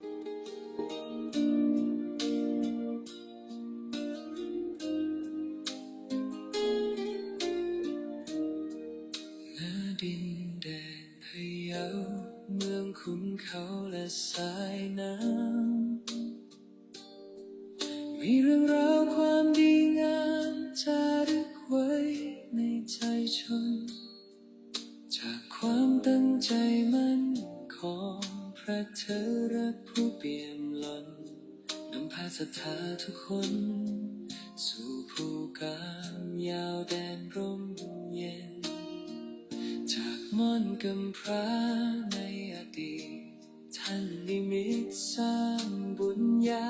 ดินแดนพะเยาเมืองขุนเขาและสายน้ำมีเรื่องราวความดีงามจารึกไว้ในใจชนจากความตั้งใจมั่นของพระเถระผู้เปี่ยมล้นนำพาศรัทธาทุกคนสู่ภูกามยาวแดนร่มเย็นจากม่อนกำพร้าในอดีตท่านนิมิตสร้างบุญญา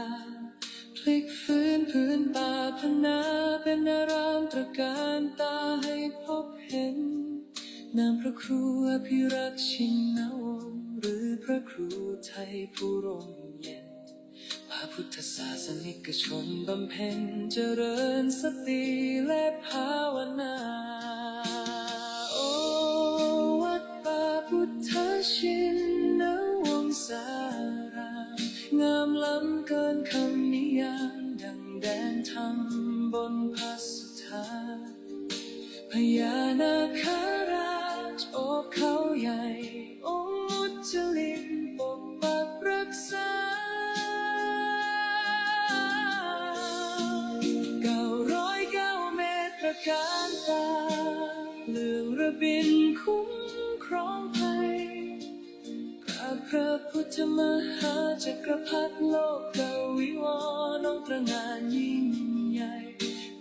พลิกฟื้นพื้นป่าพนาเป็นอารามตระการตาให้พบเห็นนามพระครูอภิรักษ์ชินวงศ์หรือพระครูไทยผู้ร่มเย็นพระพุทธศาสนิกชนบำเพ็ญเจริญสติและภาวนาวัดป่าพุทธชินวงศารามงามล้ำเกินคำนิยามดังแดนธรรมบนพระสุธาพญานาคราชโอบเขาใหญ่องค์มุจลินปกปักรักษา909 เมตรตระการตาเลื่องระบินคุ้มครองภัยพระพุทธมหาจักรพรรดิโลกวิวรณ์ตระหง่านยิ่งใหญ่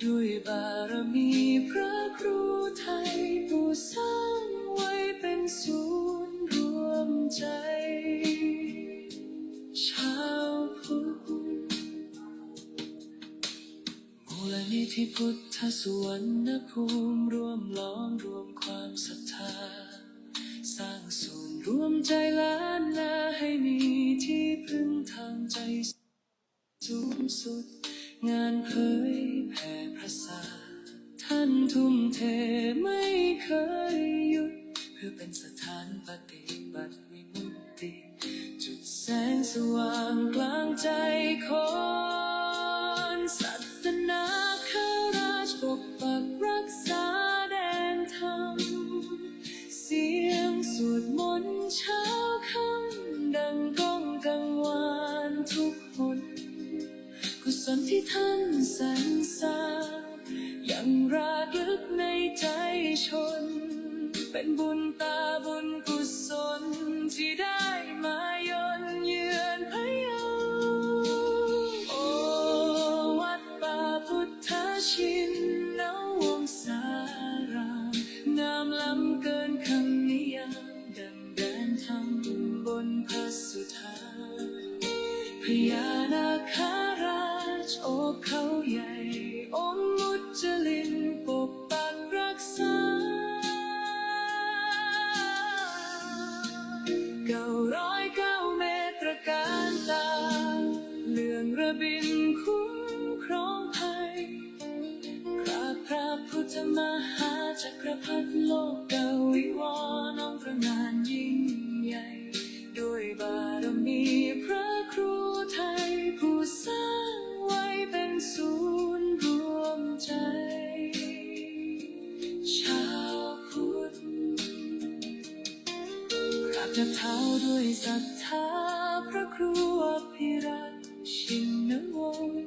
ด้วยบารมีพระครูไทยผู้สร้างไว้เป็นศูนย์รวมใจชาวพุทธมูลนิธิพุทธสุวรรณภูมิรวมล้อมรวมความศรัทธาสร้างศูนย์รวมใจล้านนาให้มีที่พึ่งทางใจสูงสุดงานเผยแผ่พระศาสนาท่านทุ่มเทไม่เคยหยุดเพื่อเป็นสถานปฏิบัติวิมุตติจุดแสงสว่างกลางใจคนสัตนาคราชปกปักรักษาแดนธรรมเสียงสวดมนต์เช้าค่ำดังก้องกังวานทุกหนกุศลที่ท่านสรรสร้างยังระลึกในใจชนเป็นบุญตาบุญกุศลที่ได้มาย่นเยือนพะเยาวัดป่าพุทธชินวงศารามงามล้ำเกินคำนิยามดังแดนธรรมบนพระสุธาพญานาคราชโอบเขาใหญ่องค์มุจลินปกปักรักษา909 เมตรตระการตาเลื่องระบินคุ้มครองภัยพระพุทธมหาจักรพรรดิโลกวิวรณ์ตระหง่านยิ่งใหญ่ด้วยบารมีพระครูไทยผู้สร้างไว้เป็นศูนย์รวมใจชาวพุทธกราบจากเท้าด้วยศรัทธาพระครูอภิรักษ์ชินวงศ์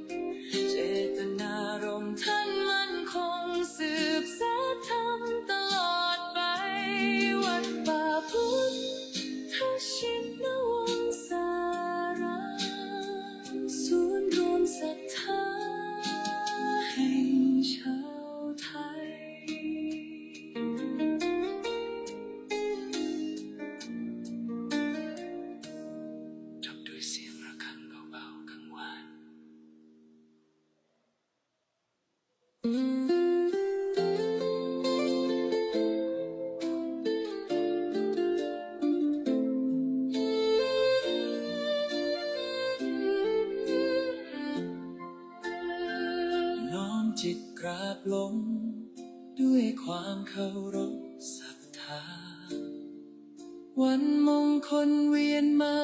เจตนารมณ์ท่านมั่นคงสืบสานธรรมตลอดไปวัดป่าพุทธชินวงศารามศูนย์รวมศรัทธาแห่งชาวไทยจบด้วยเสียงระฆังเบาๆกังวาน น้อมจิตกราบลงด้วยความเคารพศรัทธาวันมงคลเวียนมา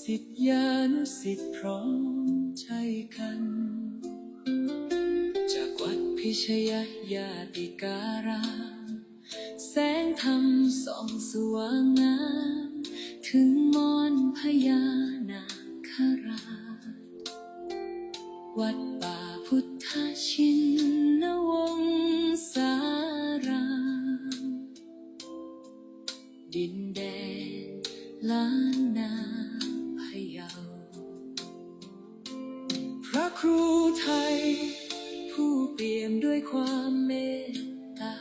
สิ ศิษยานุศิษย์พร้อมใจกันจากวัดพิชยญาติการามแสงธรรมส่องสว่างงามถึงมอนพญานาคราชวัดป่าพุทธชินวงศารามดินแดนล้านนาพะเยาพระครูไทยผู้เปี่ยมด้วยความเมตตา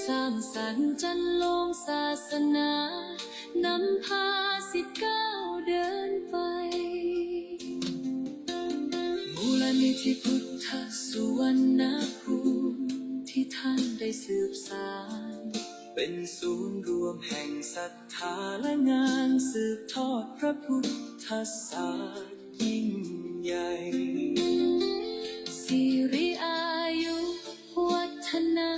สร้างสรรค์จันโลงศาสนานำพาศิษย์ก้าวเดินไปมูลนิธิพุทธสุวรรณภูมิที่ท่านได้สืบสานเป็นศูนย์รวมแห่งศรัทธาและงานสืบทอดพระพุทธศาสนายิ่งใหญ่สิริอายุวัฒนะ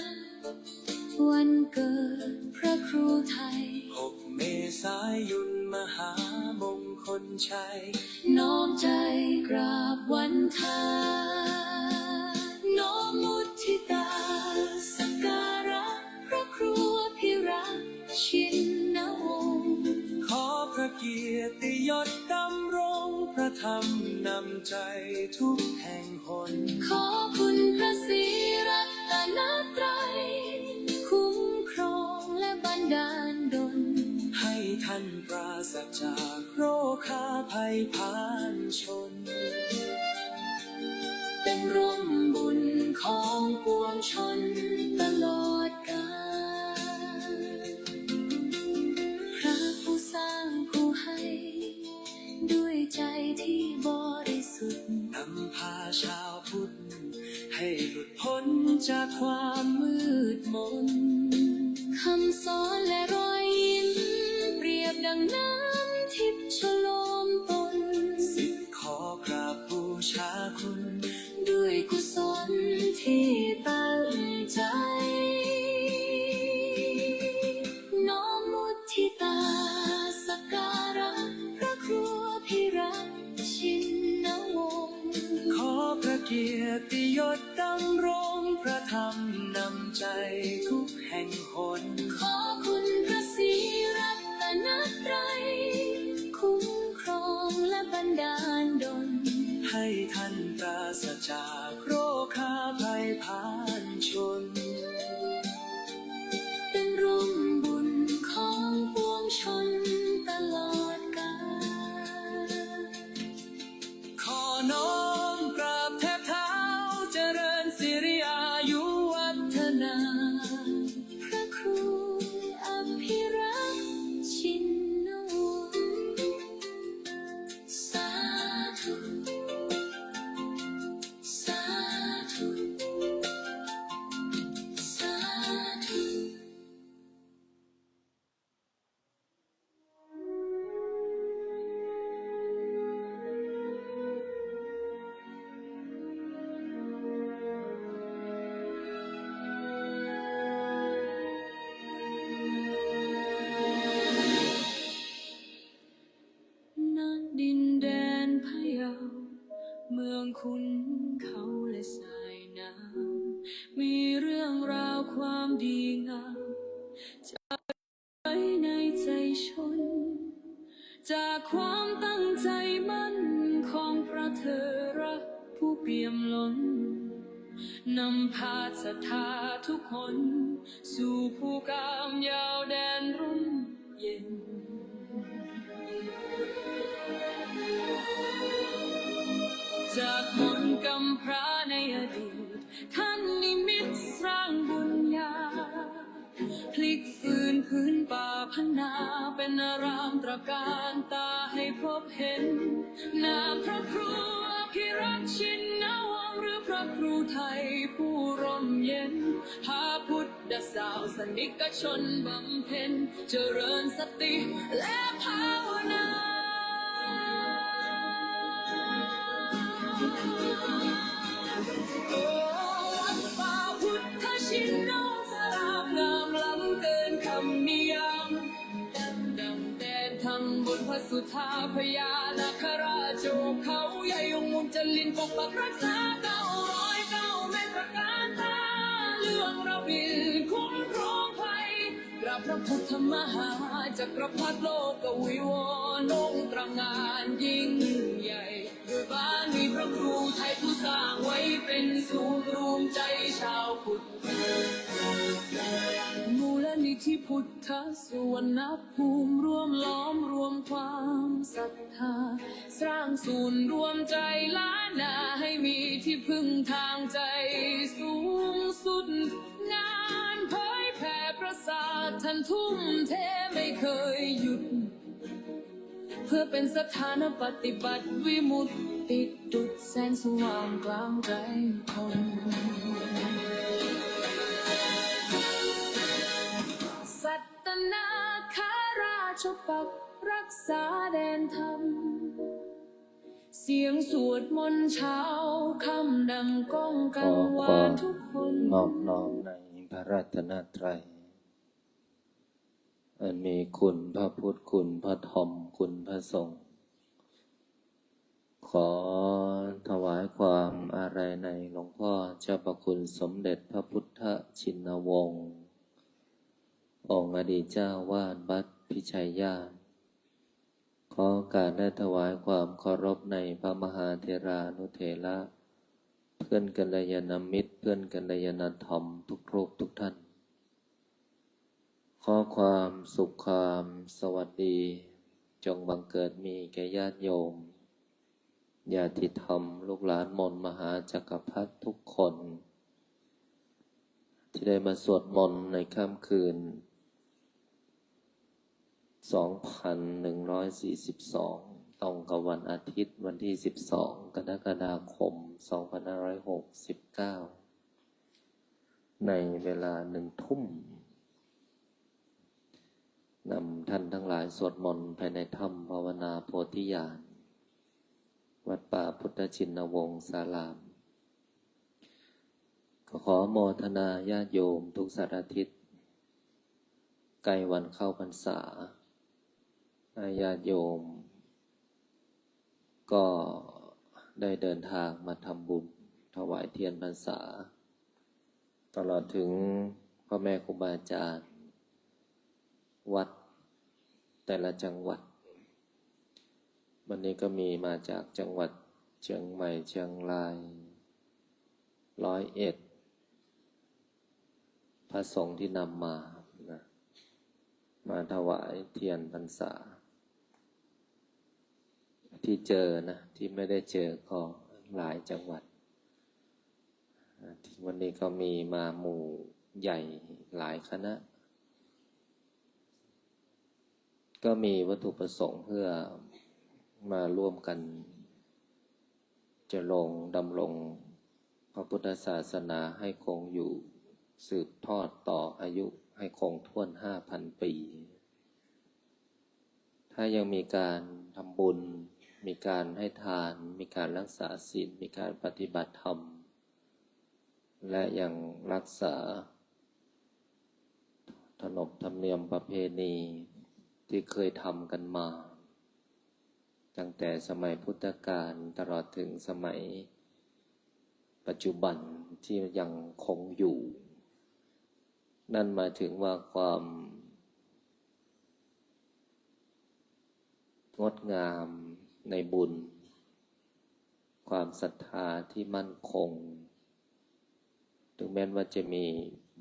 วันเกิดพระครูไทย6 เมษายนมหามงคลชัยน้อมใจกราบวันทาน้อมมุทิตาสักการะพระครูพิรักษ์ชินวงศ์ขอพระเกียรติยศดำรงพระธรรมนำใจทุกแห่งหนขอคุณพระศรีรัตนตรัยคุ้มครองและบันดาลดลให้ท่านปราศจากโรคาภัยพานชนเป็นร่มบุญของปวงชนตลอดกาลพระผู้สร้างผู้ให้ด้วยใจที่บริสุทธิ์นำพาชาวพุทธให้หลุดพ้นจากความมืดมนคำสอนและรอยยิ้มเปรียบดังน้ำทิพย์ชโลมตนศิษย์ขอกราบบูชาคุณด้วยกุศลที่ตั้งใจน้อมมุทิตาสักการะพระครูพิรักษ์ชินวงศ์ขอพระเกียรติยศดำรงพระธรรมนำใจทุกแห่งหนขอคุณพระศรีรัตนตรัยคุ้มครองและบันดาลดลให้ท่านปราศจากโรคาภัยพานชนเป็นร่มบุญของปวงชนตลอดกาลขอน้อมกราบแทบเท้าเจริญสิริอายุวัฒนาพระครูอภิรักษ์ชินวงศ์สาธุสาธุสาธุ เมืองคุณเขาและสายน้ำมีเรื่องราวความดีงามจากไว้ในใจชนจากความตั้งใจมั่นของพระเถระผู้เปี่ยมล้นนำพาศรัทธาทุกคนสู่ภูกามยาวแดนร่มเย็นจากมนต์กำพร้าในอดีตท่านนิมิตสร้างบุญญาพลิกฟื้นพื้นป่าพนาเป็นอารามตระการตาให้พบเห็นนามพระครูอภิรักษ์ชินวงศ์หรือพระครูไทยผู้ร่มเย็นพาพุทธศาสนิกชนบำเพ็ญเจริญสติและภาวนาวัดป่าพุทธชินสรามงามล้ำเกินคำนิยามดังแดนทำบุญ สุธาพญานาคราชโจเขาใหญ่องค์มุนจลินปกปักรักษา909 เมตรการตาเรื่องระบินคุ้มครองภัยกราบพระพุทธมหาจักรพรรดิโลกวิวรณ์องค์ตระหง่านยิ่งใหญ่ด้วยบารมีพระครูไทยผู้สร้างไว้เป็นศูนย์รวมใจชาวพุทธมูลนิธิพุทธสุวรรณภูมิรวมล้อมรวมความศรัทธาสร้างศูนย์รวมใจล้านนาให้มีที่พึ่งทางใจสูงสุดงานเผยแผ่ประสาทท่านทุ่มเทไม่เคยหยุดเพื่อเป็นสถานปฏิบัติวิมุตติดุจแสงสว่างกลางใจคนสัตนาคาราชปักรักษาแดนธรรมเสียงสวดมนต์เช้าคำดังก้องกังวานทุกคนนอบน้อมในพระรัตนตรัยอันมีคุณพระพุทธคุณพระธรรมคุณพระสงฆ์ขอถวายความอาลัยในหลวงพ่อเจ้าประคุณสมเด็จพระพุทธชินวงศ์องค์อดีตเจ้าวาดวัดพิชัยญาณขอโอกาสได้ถวายความเคารพในพระมหาเถรานุเถระเพื่อนกัลยาณมิตรเพื่อนกัลยาณธรรมทุกรูปทุกท่านขอความสุขความสวัสดีจงบังเกิดมีแก่ญาติโยมญาติธรรมลูกหลานมนต์มหาจักรพรรดิทุกคนที่ได้มาสวดมนต์ในค่ำคืน2142ตรงกับวันอาทิตย์วันที่12กรกฎาคม2569ในเวลา1 ทุ่มนำท่านทั้งหลายสวดมนต์ภายในถ้ำภาวนาโพธิญาณวัดป่าพุทธชินวงศ์ศาลามขอโมทนาญาติโยมทุกสัปดาห์อาทิตย์ใกล้วันเข้าพรรษาญาติโยมก็ได้เดินทางมาทำบุญถวายเทียนพรรษาตลอดถึงพ่อแม่ครูบาอาจารย์วัดแต่ละจังหวัดวันนี้ก็มีมาจากจังหวัดเชียงใหม่เชียงราย101พระสงฆ์ที่นำมาถวายเทียนพรรษาที่เจอนะที่ไม่ได้เจอก็หลายจังหวัดวันนี้ก็มีมาหมู่ใหญ่หลายคณะก็มีวัตถุประสงค์เพื่อมาร่วมกันจะดำรงพระพุทธศาสนาให้คงอยู่สืบทอดต่ออายุให้คงถ้วน 5,000 ปีถ้ายังมีการทำบุญมีการให้ทานมีการรักษาศีลมีการปฏิบัติธรรมและยังรักษาขนบธรรมเนียมประเพณีที่เคยทำกันมาตั้งแต่สมัยพุทธกาลตลอดถึงสมัยปัจจุบันที่ยังคงอยู่นั่นหมายถึงว่าความงดงามในบุญความศรัทธาที่มั่นคงถึงแม้ว่าจะมี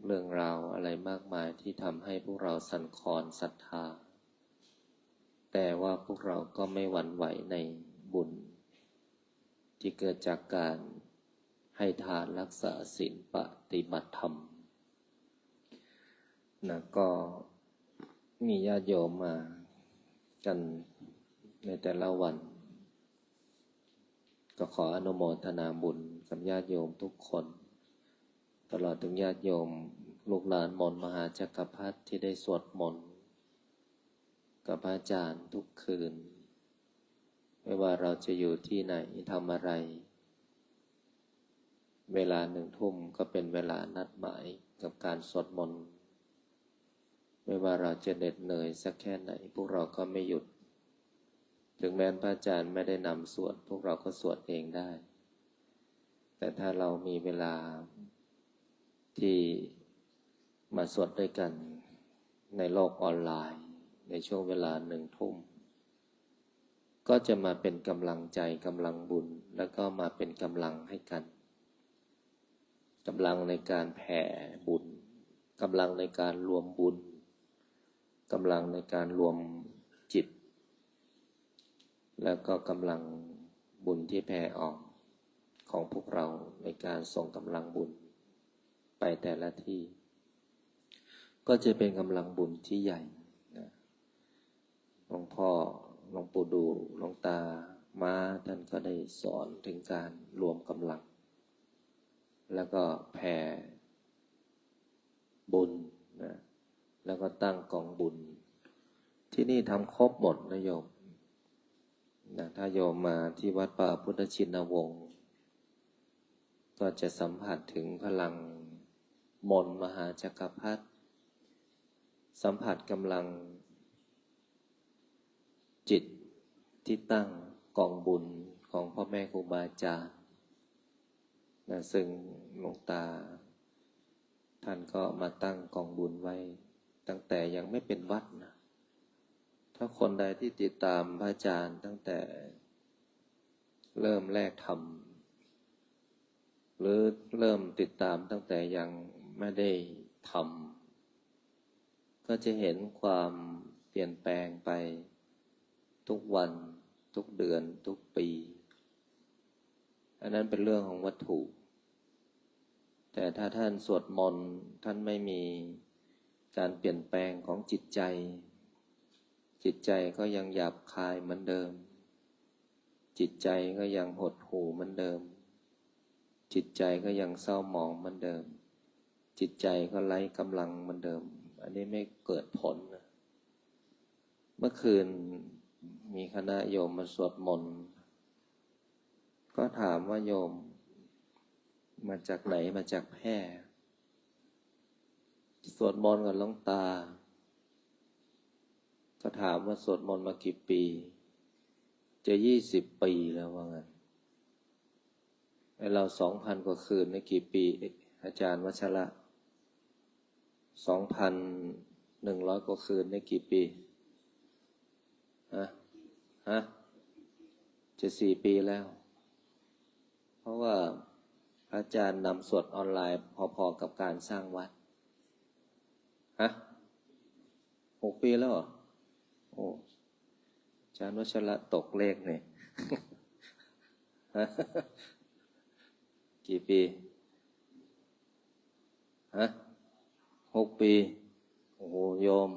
เรื่องราวอะไรมากมายที่ทำให้พวกเราสั่นคลอนศรัทธาแต่ว่าพวกเราก็ไม่หวั่นไหวในบุญที่เกิดจากการให้ทานรักษาศีลปฏิบัติธรรมก็มีญาติโยมมากันในแต่ละวันก็ขออนุโมทนาบุญกับญาติโยมทุกคนตลอดถึงญาติโยมลูกหลานมนต์มหาจักรพรรดิที่ได้สวดมนต์กับอาจารย์ทุกคืนไม่ว่าเราจะอยู่ที่ไหนทำอะไรเวลา1 ทุ่มก็เป็นเวลานัดหมายกับการสวดมนต์ไม่ว่าเราจะเหน็ดเหนื่อยสักแค่ไหนพวกเราก็ไม่หยุด ถึงแม้พระอาจารย์ไม่ได้นำสวดพวกเราก็สวดเองได้แต่ถ้าเรามีเวลาที่มาสวดด้วยกันในโลกออนไลน์ในช่วงเวลา1 ทุ่มก็จะมาเป็นกำลังใจกำลังบุญแล้วก็มาเป็นกำลังให้กันกำลังในการแผ่บุญกำลังในการรวมบุญกำลังในการรวมจิตแล้วก็กำลังบุญที่แผ่ออกของพวกเราในการส่งกำลังบุญไปแต่ละที่ก็จะเป็นกำลังบุญที่ใหญ่นะหลวงพ่อหลวงปู่ดูหลวงตามาท่านก็ได้สอนถึงการรวมกำลังแล้วก็แผ่บุญนะแล้วก็ตั้งกองบุญที่นี่ทำครบหมดนะโยมนะถ้าโยมมาที่วัดป่าพุทธชินวงศ์ก็จะสัมผัสถึงพลังมนต์มหาจักรพรรดิสัมผัสกำลังจิตที่ตั้งกองบุญของพ่อแม่ครูบาอาจารย์นะซึ่งหลวงตาท่านก็มาตั้งกองบุญไว้ตั้งแต่ยังไม่เป็นวัดนะถ้าคนใดที่ติดตามพระอาจารย์ตั้งแต่เริ่มแรกทำหรือเริ่มติดตามตั้งแต่ยังไม่ได้ทำก็จะเห็นความเปลี่ยนแปลงไปทุกวันทุกเดือนทุกปีอันนั้นเป็นเรื่องของวัตถุแต่ถ้าท่านสวดมนต์ท่านไม่มีการเปลี่ยนแปลงของจิตใจจิตใจก็ยังหยาบคายเหมือนเดิมจิตใจก็ยังหดหู่เหมือนเดิมจิตใจก็ยังเศร้าหมองเหมือนเดิมจิตใจก็ไร้กำลังเหมือนเดิมอันนี้ไม่เกิดผลนะเมื่อคืนมีคณะโยมมาสวดมนต์ก็ถามว่าโยมมาจากไหนมาจากแพร่สวดมนต์กับหลวงตาก็ถามว่าสวดมนต์มากี่ปีจะ20 ปีแล้วว่างั้นไอเรา2,000 กว่าคืนในกี่ปีอาจารย์วัชระ2,100 กว่าคืนในกี่ปีจะ4 ปีแล้วเพราะว่าอาจารย์นำสวดออนไลน์พอๆกับการสร้างวัด6 ปีแล้วเหรอโอ้อาจารย์วัชระตกเลขเนี่ย กี่ปี6 ปีโอ้โหโยม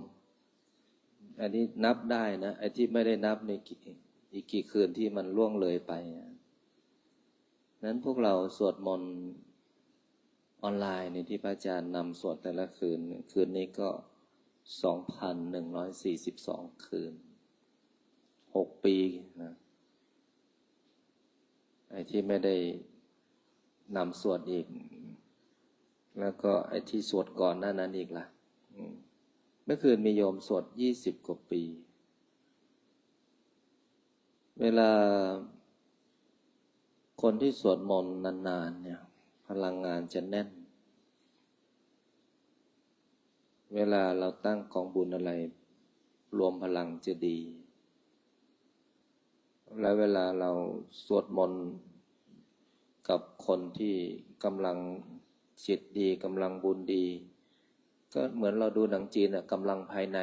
อันนี้นับได้นะไอ้ที่ไม่ได้นับในอีกกี่คืนที่มันล่วงเลยไปนั้นพวกเราสวดมนต์ออนไลน์นี่ที่พระอาจารย์นำสวดแต่ละคืนคืนนี้ก็ 2,142 คืน6 ปีนะไอ้ที่ไม่ได้นำสวดอีกแล้วก็ไอ้ที่สวดก่อนหน้านั้นอีกล่ะเมื่อคืนมีโยมสวด20 กว่าปีเวลาคนที่สวดมนต์นานๆเนี่ยพลังงานจะแน่นเวลาเราตั้งกองบุญอะไรรวมพลังจะดีและเวลาเราสวดมนต์กับคนที่กำลังจิตดีกำลังบุญดีก็เหมือนเราดูหนังจีนกำลังภายใน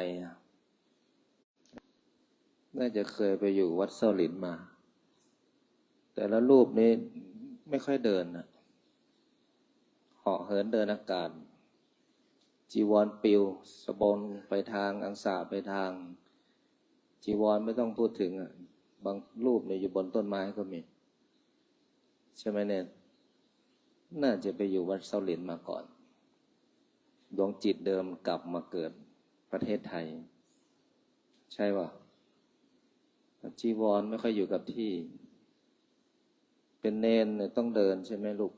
น่าจะเคยไปอยู่วัดเซาหลินมาแต่ละรูปนี้ไม่ค่อยเดินเหาะเหินเดินอากาศจีวรปิวสบงไปทางอังสาไปทางจีวรไม่ต้องพูดถึงบางรูปเนี่ยอยู่บนต้นไม้ก็มีใช่ไหมเนี่ยน่าจะไปอยู่วัดเซาหลินมาก่อนดวงจิตเดิมกลับมาเกิดประเทศไทยใช่ป่ะจีวรไม่ค่อยอยู่กับที่เป็นเนนเนี่ยต้องเดินใช่ไหมลูก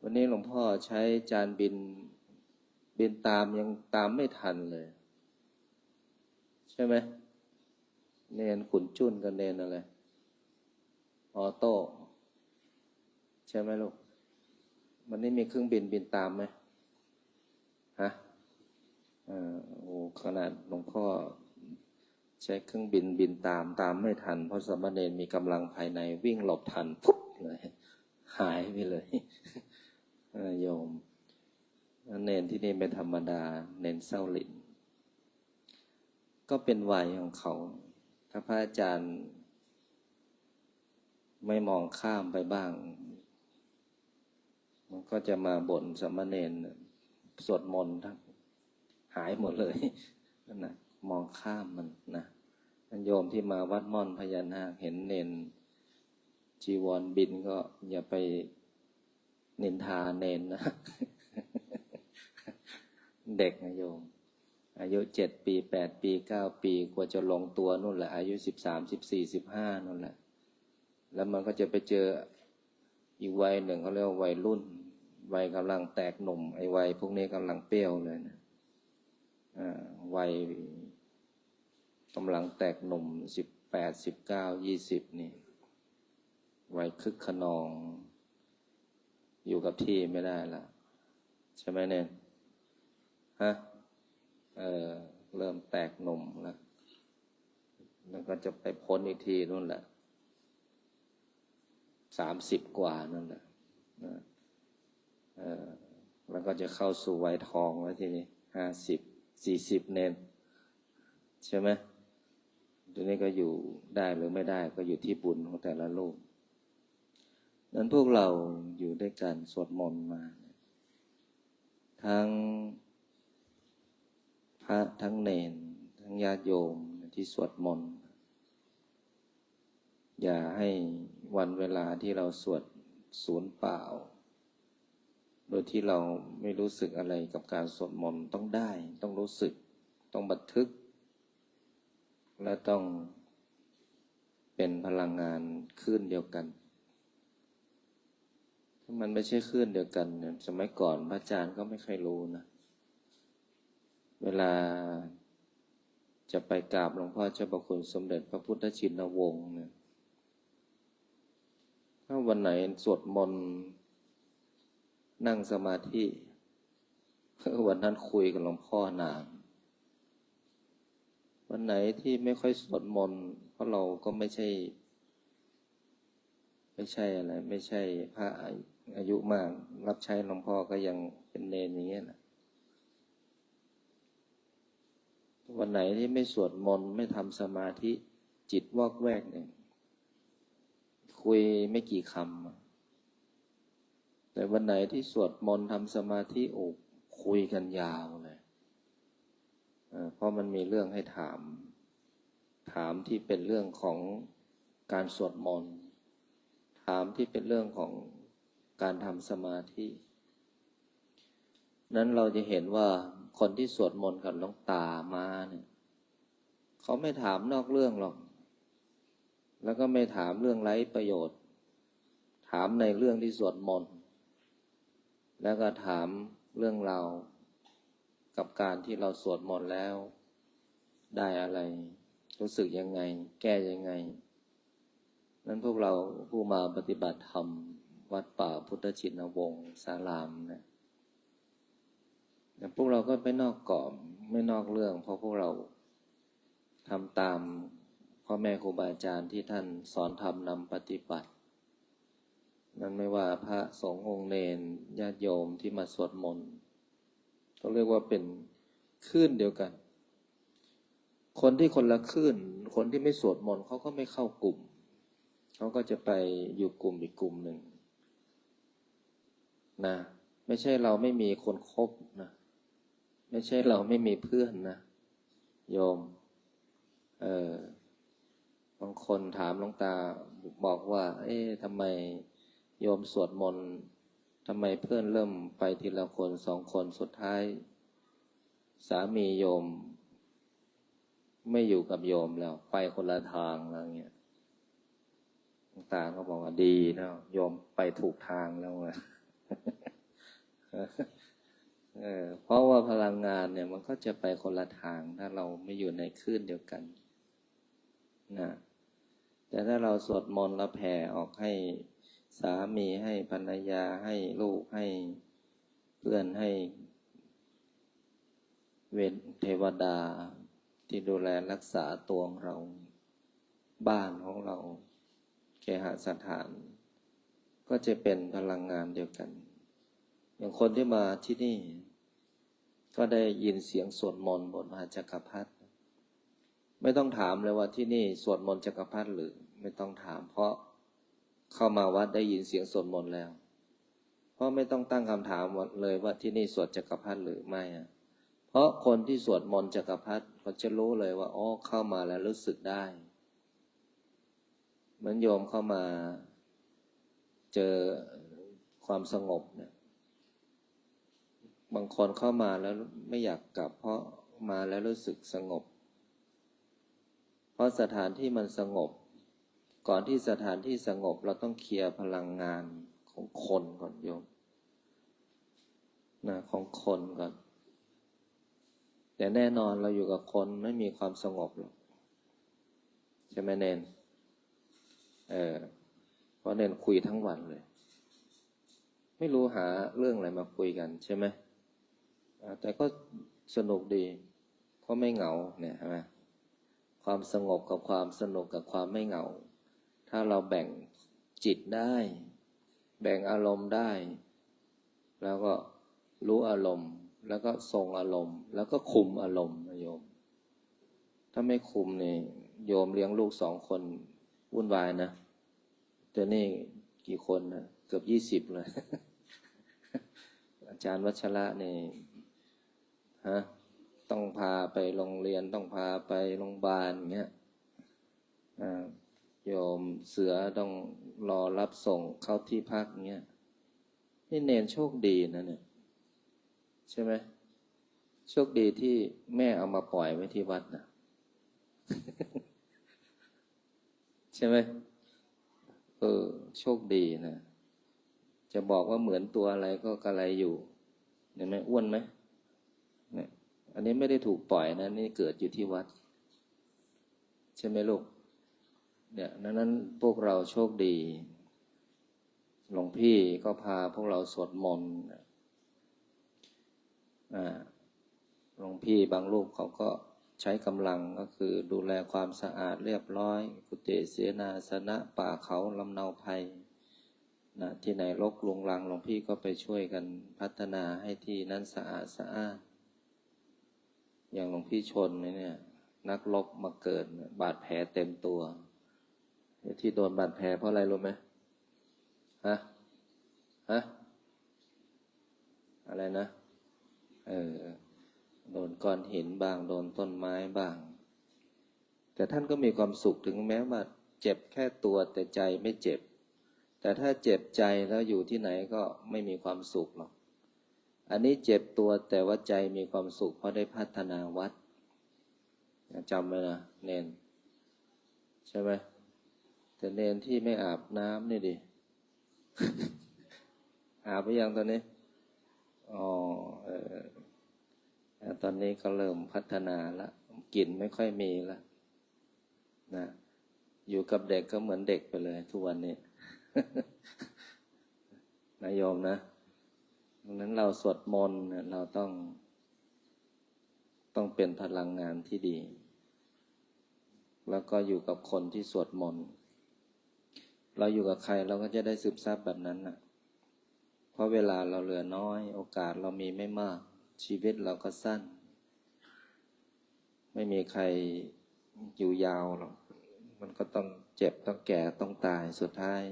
วันนี้หลวงพ่อใช้จานบินตามยังตามไม่ทันเลยใช่ไหม เนนขุนจุ้นกับเนนอะไรออโต้ใช่ไหมลูกวันนี้มีเครื่องบินบินตามไหมฮะโอ้ขนาดหลวงพ่อใช้เครื่องบินบินตามไม่ทันเพราะสามเณรมีกำลังภายในวิ่งหลบทันปุ๊บเลยหายไปเลยโยมเนนที่นี่ไม่ธรรมดาเนนเศร้าหลินก็เป็นวัยของเขาถ้าพระอาจารย์ไม่มองข้ามไปบ้างมันก็จะมาบ่นสามเณรสวดมนต์ทั้งหายหมดเลยนั่นนะมองข้ามมันนะโยมที่มาวัดม่อนพญานาคเห็นเนนจีวรบินก็อย่าไปนินทาเนนนะ เด็กนะโยมอายุ7 ปี 8 ปี 9 ปีกว่าจะลงตัวนู่นแหละอายุ13 14 15นู่นแหละแล้วมันก็จะไปเจออีกวัยหนึ่งเขาเรียกว่าวัยรุ่นวัยกำลังแตกหนุ่มไอ้วัยพวกนี้กำลังเปรี้ยวเลยนะวัยกำลังแตกหนุ่ม18 19 20นี่วัยคึกขนองอยู่กับที่ไม่ได้ละใช่ไหมเนี่ยฮะเริ่มแตกหนุ่มแล้วก็จะไปพ้นอีกทีนู่นแหละ30 กว่านั่นแหละแล้วก็จะเข้าสู่วัยทองแล้วทีนี้50 40เนนใช่ไหมทีนี้ก็อยู่ได้หรือไม่ได้ก็อยู่ที่บุญของแต่ละลูกนั้นพวกเราอยู่ด้วยกันสวดมนต์มาทั้งพระทั้งเนนทั้งญาติโยมที่สวดมนต์อย่าให้วันเวลาที่เราสวดสูญเปล่าโดยที่เราไม่รู้สึกอะไรกับการสวดมนต์ต้องได้ต้องรู้สึกต้องบันทึกและต้องเป็นพลังงานคลื่นเดียวกันถ้ามันไม่ใช่คลื่นเดียวกันเนี่ยสมัยก่อนพระอาจารย์ก็ไม่เคยรู้นะเวลาจะไปกราบหลวงพ่อเจ้าประคุณสมเด็จพระพุทธชินวงศ์เนี่ยถ้าวันไหนสวดมนต์นั่งสมาธิวันนั้นคุยกับหลวงพ่อนานวันไหนที่ไม่ค่อยสวดมนต์เพราะเราก็ไม่ใช่อะไรไม่ใช่พระอายุมากรับใช้หลวงพ่อก็ยังเป็นเนรอย่างเงี้ยนะวันไหนที่ไม่สวดมนต์ไม่ทำสมาธิจิตวอกแวกเนี่ยคุยไม่กี่คำแต่วันไหนที่สวดมนต์ทำสมาธิโอ้คุยกันยาวเลยเพราะมันมีเรื่องให้ถามที่เป็นเรื่องของการสวดมนต์ถามที่เป็นเรื่องของการทำสมาธินั้นเราจะเห็นว่าคนที่สวดมนต์กับหลวงตามาเนี่ยเขาไม่ถามนอกเรื่องหรอกแล้วก็ไม่ถามเรื่องไร้ประโยชน์ถามในเรื่องที่สวดมนต์แล้วก็ถามเรื่องราวกับการที่เราสวดมนต์แล้วได้อะไรรู้สึกยังไงแก้ยังไงนั้นพวกเราผู้มาปฏิบัติธรรมวัดป่าพุทธชินวงศ์สารามนะแต่พวกเราก็ไม่นอกกรอบไม่นอกเรื่องเพราะพวกเราทำตามพ่อแม่ครูบาอาจารย์ที่ท่านสอนธรรมนำปฏิบัตินั้นไม่ว่าพระสงฆ์องค์เณรญาติโยมที่มาสวดมนต์เขาเรียกว่าเป็นคลื่นเดียวกันคนที่คนละคลื่นคนที่ไม่สวดมนต์เขาก็ไม่เข้ากลุ่มเขาก็จะไปอยู่กลุ่มอีกกลุ่มหนึ่งนะไม่ใช่เราไม่มีคนคบนะไม่ใช่เราไม่มีเพื่อนนะโยมบางคนถามหลวงตาบอกว่าทำไมโยมสวดมนต์ทำไมเพื่อนเริ่มไปทีละคน2 คนสุดท้ายสามีโยมไม่อยู่กับโยมแล้วไปคนละทางแล้วเงี้ยหลวงตาก็บอกว่าดีนะโยมไปถูกทางแล้วนะ เพราะว่าพลังงานเนี่ยมันก็จะไปคนละทางถ้าเราไม่อยู่ในคลื่นเดียวกัน นะแต่ถ้าเราสวดมนต์เราแผ่ออกให้สามีให้ภรรยาให้ลูกให้เพื่อนให้เวทเทวดาที่ดูแลรักษาตัวของเราบ้านของเราเคหสถานก็จะเป็นพลังงานเดียวกันอย่างคนที่มาที่นี่ก็ได้ยินเสียงสวดมนต์บทมหาจักรพรรดิไม่ต้องถามเลยว่าที่นี่สวดมนต์จักรพรรดิหรือไม่ต้องถามเพราะเข้ามาวัดได้ยินเสียงสวดมนต์แล้วเพราะไม่ต้องตั้งคำถามเลยว่าที่นี่สวดจักรพรรดิหรือไม่เพราะคนที่สวดมนต์จักรพรรดิเขาจะรู้เลยว่าอ๋อเข้ามาแล้วรู้สึกได้เหมือนโยมเข้ามาเจอความสงบเนี่ยบางคนเข้ามาแล้วไม่อยากกลับเพราะมาแล้วรู้สึกสงบเพราะสถานที่มันสงบก่อนที่สถานที่สงบเราต้องเคลียร์พลังงานของคนก่อนโยมนะของคนก่อนแต่แน่นอนเราอยู่กับคนไม่มีความสงบหรอกใช่ไหมเนนเพราะเนนคุยทั้งวันเลยไม่รู้หาเรื่องอะไรมาคุยกันใช่ไหมแต่ก็สนุกดีเพราะไม่เหงาเนี่ยใช่ไหมความสงบกับความสนุกกับความไม่เหงาถ้าเราแบ่งจิตได้แบ่งอารมณ์ได้แล้วก็รู้อารมณ์แล้วก็ทรงอารมณ์แล้วก็คุมอารมณ์โยมถ้าไม่คุมนี่โยมเลี้ยงลูก2 คนวุ่นวายนะแต่นี่กี่คนนะเกือบ20เลย อาจารย์วัชระนี่ต้องพาไปโรงเรียนต้องพาไปโรงพยาบาลอย่างเงี้ยโยมเสือต้องรอรับส่งเข้าที่พักเงี้ยนี่เนนโชคดีนะเนี่ยใช่ไหมโชคดีที่แม่เอามาปล่อยไว้ที่วัดนะใช่ไหมโชคดีนะจะบอกว่าเหมือนตัวอะไรก็กระไรอยู่เห็นไหมอ้วนไหมเนี่ยอันนี้ไม่ได้ถูกปล่อยนะนี่เกิดอยู่ที่วัดใช่ไหมลูกเนี่ยนั้นพวกเราโชคดีหลวงพี่ก็พาพวกเราสวดมนต์หลวงพี่บางรูปเขาก็ใช้กำลังก็คือดูแลความสะอาดเรียบร้อยกุฏิเสนาสนะป่าเขาลำเนาภัยนะที่ไหนรกรุงรังหลวงพี่ก็ไปช่วยกันพัฒนาให้ที่นั้นสะอาดสะอ้านอย่างหลวงพี่ชนเนี่ยนักรบมาเกิดบาดแผลเต็มตัวที่โดนบาดแผลเพราะอะไรรู้ไหมอะไรนะโดนก้อนหินบ้างโดนต้นไม้บ้างแต่ท่านก็มีความสุขถึงแม้ว่าเจ็บแค่ตัวแต่ใจไม่เจ็บแต่ถ้าเจ็บใจแล้วอยู่ที่ไหนก็ไม่มีความสุขหรอกอันนี้เจ็บตัวแต่ว่าใจมีความสุขเพราะได้พัฒนาวัดจำไว้นะเนนใช่ไหมแต่เนนที่ไม่อาบน้ำนี่ดิ อาบไปยังตอนนี้ตอนนี้ก็เริ่มพัฒนาละกลิ่นไม่ค่อยมีละนะอยู่กับเด็กก็เหมือนเด็กไปเลยทุกวันนี้ นายโยมนะดังนั้นเราสวดมนต์เราต้องเป็นพลังงานที่ดีแล้วก็อยู่กับคนที่สวดมนต์เราอยู่กับใครเราก็จะได้ซึมซับแบบนั้นนะเพราะเวลาเราเหลือน้อยโอกาสเรามีไม่มากชีวิตเราก็สั้นไม่มีใครอยู่ยาวหรอกมันก็ต้องเจ็บต้องแก่ต้องตายสุดท้าย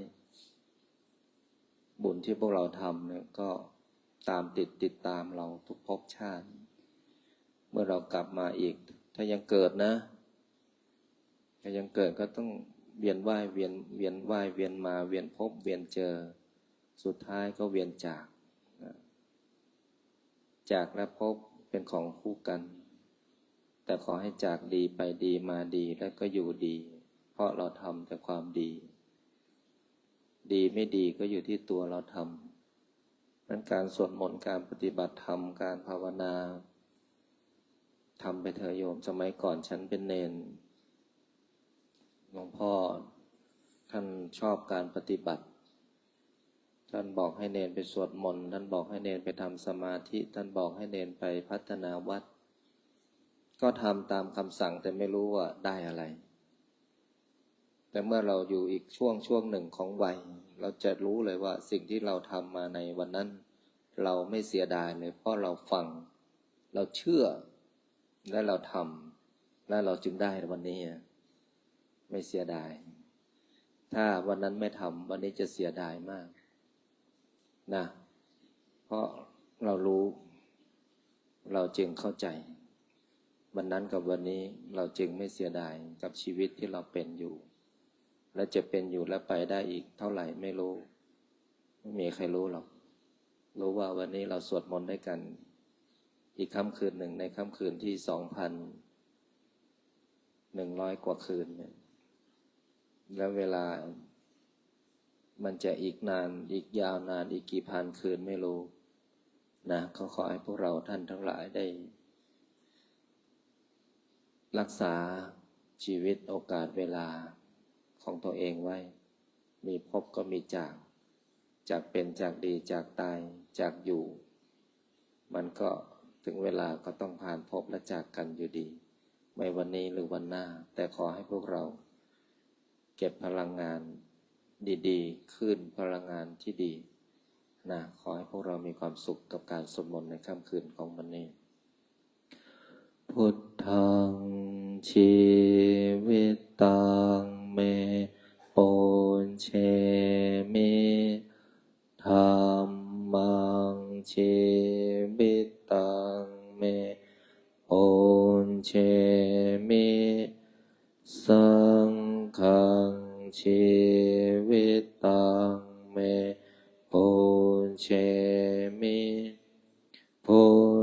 บุญที่พวกเราทำเนี่ยก็ตามติดตามเราทุกภพชาติเมื่อเรากลับมาอีกถ้ายังเกิดนะถ้ายังเกิดก็ต้องเวียนว่ายเวียนมาเวียนพบเวียนเจอสุดท้ายก็เวียนจากและพบเป็นของคู่กันแต่ขอให้จากดีไปดีมาดีแล้วก็อยู่ดีเพราะเราทำแต่ความดีไม่ดีก็อยู่ที่ตัวเราทำนั้นการสวดมนต์การปฏิบัติธรรมการภาวนาทำไปเถอะโยมสมัยก่อนฉันเป็นเนน หลวงพ่อท่านชอบการปฏิบัติท่านบอกให้เนนไปสวดมนต์ท่านบอกให้เนนไปทำสมาธิท่านบอกให้เนนไปพัฒนาวัดก็ทำตามคำสั่งแต่ไม่รู้ว่าได้อะไรแต่เมื่อเราอยู่อีกช่วงหนึ่งของวัยเราจะรู้เลยว่าสิ่งที่เราทำมาในวันนั้นเราไม่เสียดายเลยเพราะเราฟังเราเชื่อและเราทำและเราจึงได้วันนี้ไม่เสียดายถ้าวันนั้นไม่ทำวันนี้จะเสียดายมากนะเพราะเรารู้เราจึงเข้าใจวันนั้นกับวันนี้เราจึงไม่เสียดายกับชีวิตที่เราเป็นอยู่และจะเป็นอยู่และไปได้อีกเท่าไหร่ไม่รู้ไม่มีใครรู้หรอกรู้ว่าวันนี้เราสวดมนต์ด้วยกันอีกค่ำคืนหนึ่งในค่ำคืนที่2,100 กว่าคืนเนี่ยแล้วเวลามันจะอีกนานอีกยาวนานอีกกี่พันคืนไม่รู้นะก็ขอให้พวกเราท่านทั้งหลายได้รักษาชีวิตโอกาสเวลาของตัวเองไว้มีพบก็มีจากเป็นจากดีจากตายจากอยู่มันก็ถึงเวลาก็ต้องผ่านพบและจากกันอยู่ดีไม่วันนี้หรือวันหน้าแต่ขอให้พวกเราเก็บพลังงานดีๆขึ้นพลังงานที่ดีนะขอให้พวกเรามีความสุขกับการสวดมนต์ในค่ำคืนของวันนี้พุทธังชีวิตังเมปุญเชมิธัมมังชีวิตังเมปุญเชมิสังฆังชีวิตังเมปุญเชมิพุ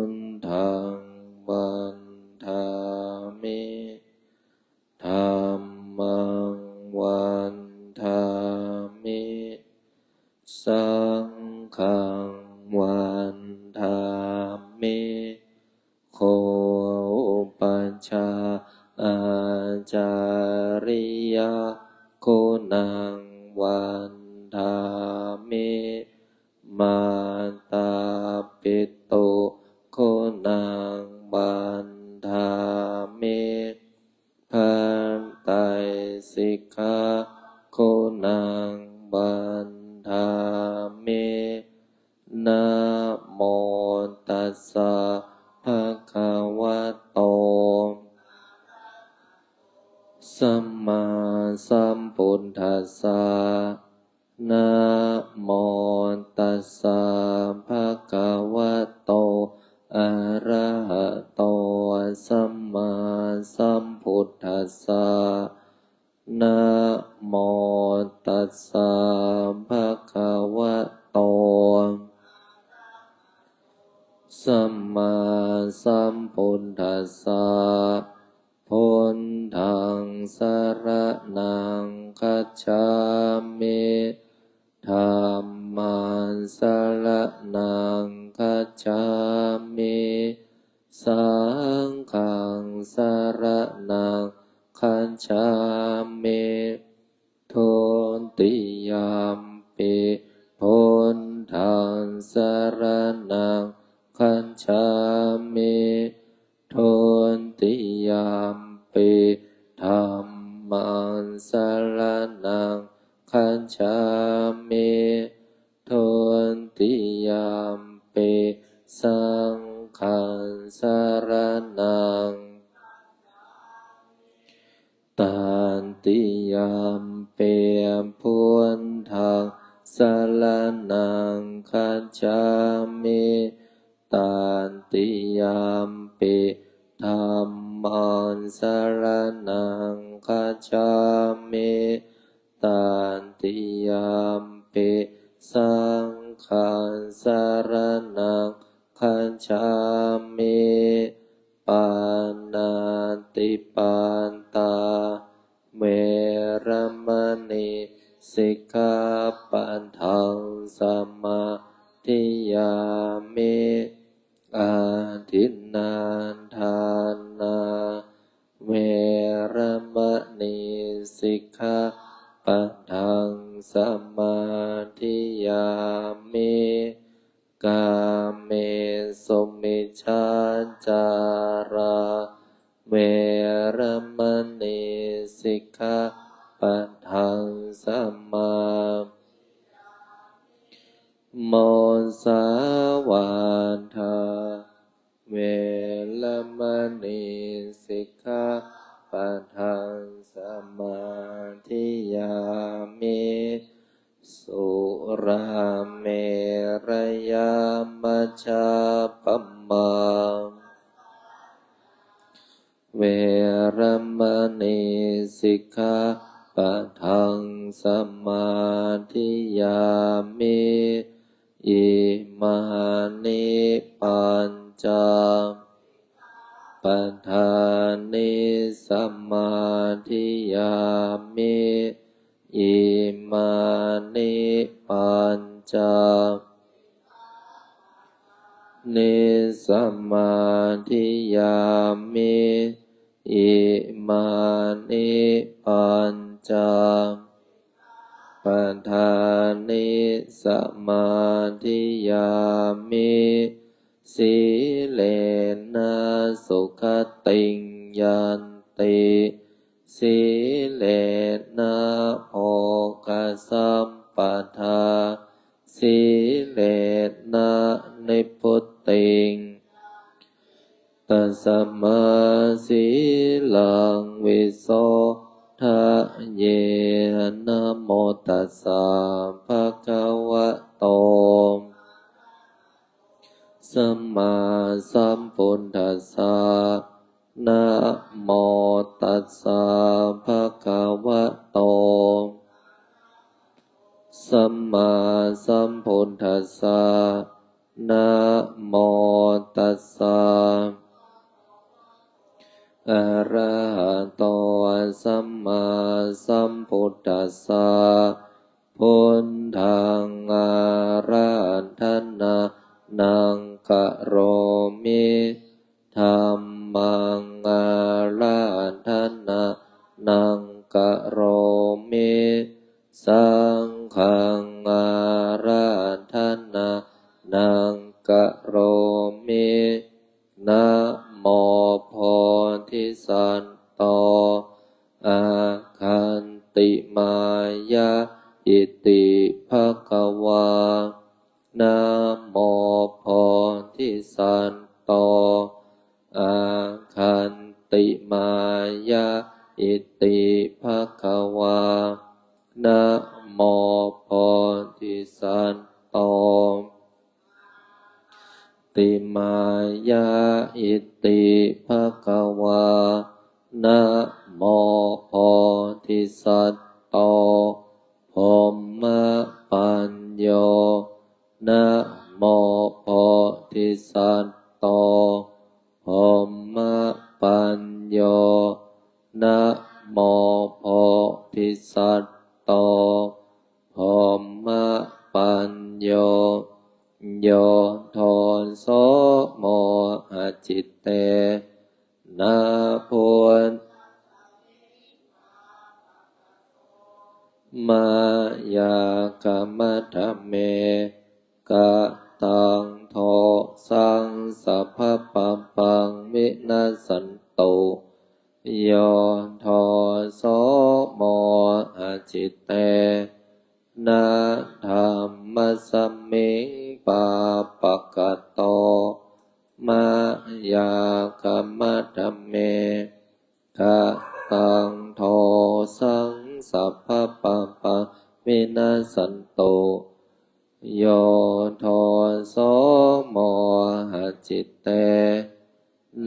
ทธังวันธามิธัมมังวันธามิสังฆังวันธามิโคอุปัชฌาย์อาจาริยโกนังวันธามิมาตาปิตุโกนังวันธามิพันไตสิกขาโกนังวันธามินะโมตัสสะภะคะวะโตสัมมาสัมพุทธัสสะนะโมตัสสะภะคะวะโตอะระหะโตสัมมาสัมพุทธัสสะนะโมตัสสะภะคะวะโตสัมมาสัมพุทธัสสะพุทธังสรณังคัจฉามิธัมมังสรณังคัจฉามิสังฆังสรณังคัจฉามิทุติยมปิพุทธังสรณังคัจฉามิทุติยมปิธัมมังสรณังคัจฉามิทุติยมปิสังฆังสรณังตันติยมปิพุทธังสรณังคัจฉามิตันติยมปิธัมมังสรณังคัจฉามิตันติยมปิสังฆังสรณังคัจฉามิปานาติปาตาเวรมณีสิกขาปัฏฐังสมาธิยามิอาทินนาทานา เวรมณีสิกขาปะทังสมาธิยามิกาเมสุมิจฉาจาราเวรมณีสิกขาปะทังสมาโมสาวาทาเวรมณีสิกขาปะทังสมาธิยามิสุราเมรยามัชฌัปปมาเวรมณีสิกขาปะทังสมาธิยามิอิมานิปัญจปทานิสมาธิยามิอิมานิปัญจนิสมาธิยามิอิมานิปัญจปทานิสมาธิยามิสีเลนะสุขติงยันติสีเลนะโภคสัมปทาสีเลนะนิพพุติงตัสมาสีลังวิโสทะเยนะโมตัสสะภะคะวะโตสัมมาสัมพุทธัสสะนะโมตัสสะภะคะวะโตสัมมาสัมพุทธัสสะนะโมตัสสะอะระหะโตสัมมาสัมพุทธัสสะพุทธังอะระหะนะนังกะโรมิธัมมังอะระหะนะนังกะโรมิสังฆังอะระหะนะนังกะโรมินะโมโพธิสัตว์โตอาคันติมายะอิติภคะวานะโมโพธิสัตว์โตอาคันติมายะอิติภคะวานะโมโพธิสัตว์โตติมายะอิติภคะวานะโมโพธิสัตว์โตพรหมปัญโยนะโมโพธิสัตว์โตพรหมปัญโยนะโมโพธิสัตว์โตพรหมปัญโยโยโทโสโมหจิตเตนะพุทธมายากรรมธรรมเมกะตังโทสังสัพพะปังวินาสันตุโยโทโสโมหจิตเตนะธัมมะสัมมิงปาปะกะโตมายากรรมธรรมเมกะตังโทสังสัพพะปังวินาสันตุโยโทโสโมหจิตเต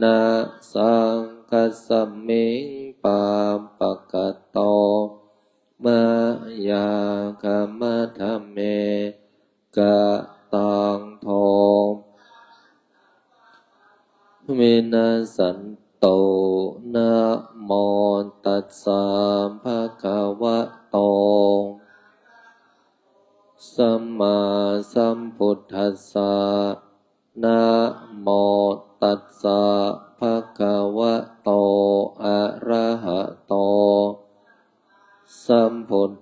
นะสังคัสสมิงปาปะกะโตมายากรรมธรรมเมกะตังโทวินาสันตุนะโมตัสสะภะคะวะโตสัมมาสัมพุทธัสสะนะโมตัสสะภะคะวะโตอะ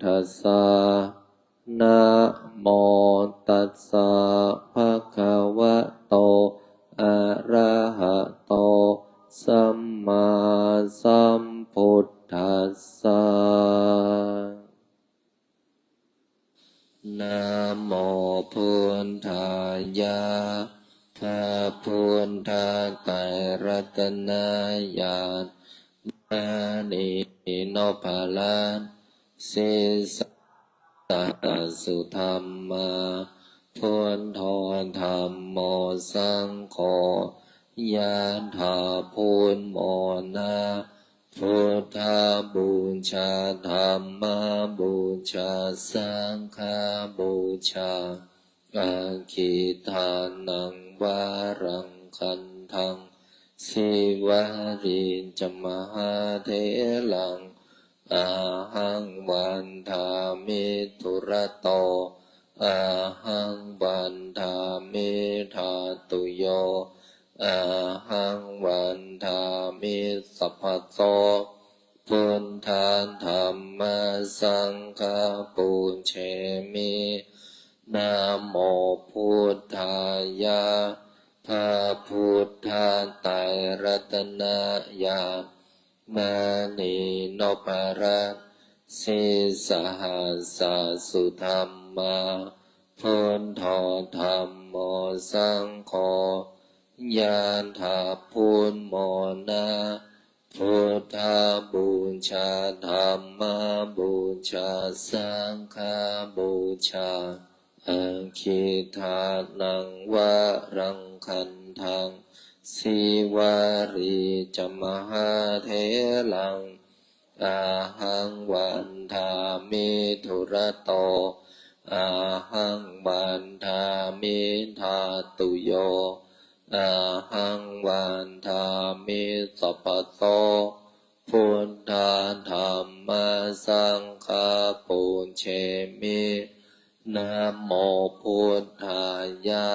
ธัสสะนะโมตัสสะภะคะวะโตอะระหะโตสัมมาสัมพุทธัสสะนะโมพุทธายะพระพุทธไตรรัตนญาณอานิโนภาลันสิสะสุธรรมาพุทโธธรรมโมสังโฆยะถาพุทโมนาพุทธบูชาธรรมบูชาสังฆบูชาอาคิทานังวารังคันทังสิวาริจมหาเถลังอาหังวันทามิทุระโตอาหังวันทามิทาตุโยอาหังวันทามิสัพพะโสพุทธาธรรมสังฆปูเชมินะโมพุทธายะพระพุทธไตรรัตนญาณมานีโนภารัตสิสหัสสะสุธรรมาพุทโธธรรมโมสังโฆยะถาพุทโมนาพุทธบูชาธรรมบูชาสังฆบูชาอาคิทานังวารังคันทังสิวาริจมหาเถลังอาหังวันทามิทุระโตอาหังวันทามิทาตุโยอาหังวันทามิสัพพะโสพุทธาธรรมสังฆปูเชมินะโมพุทธายะ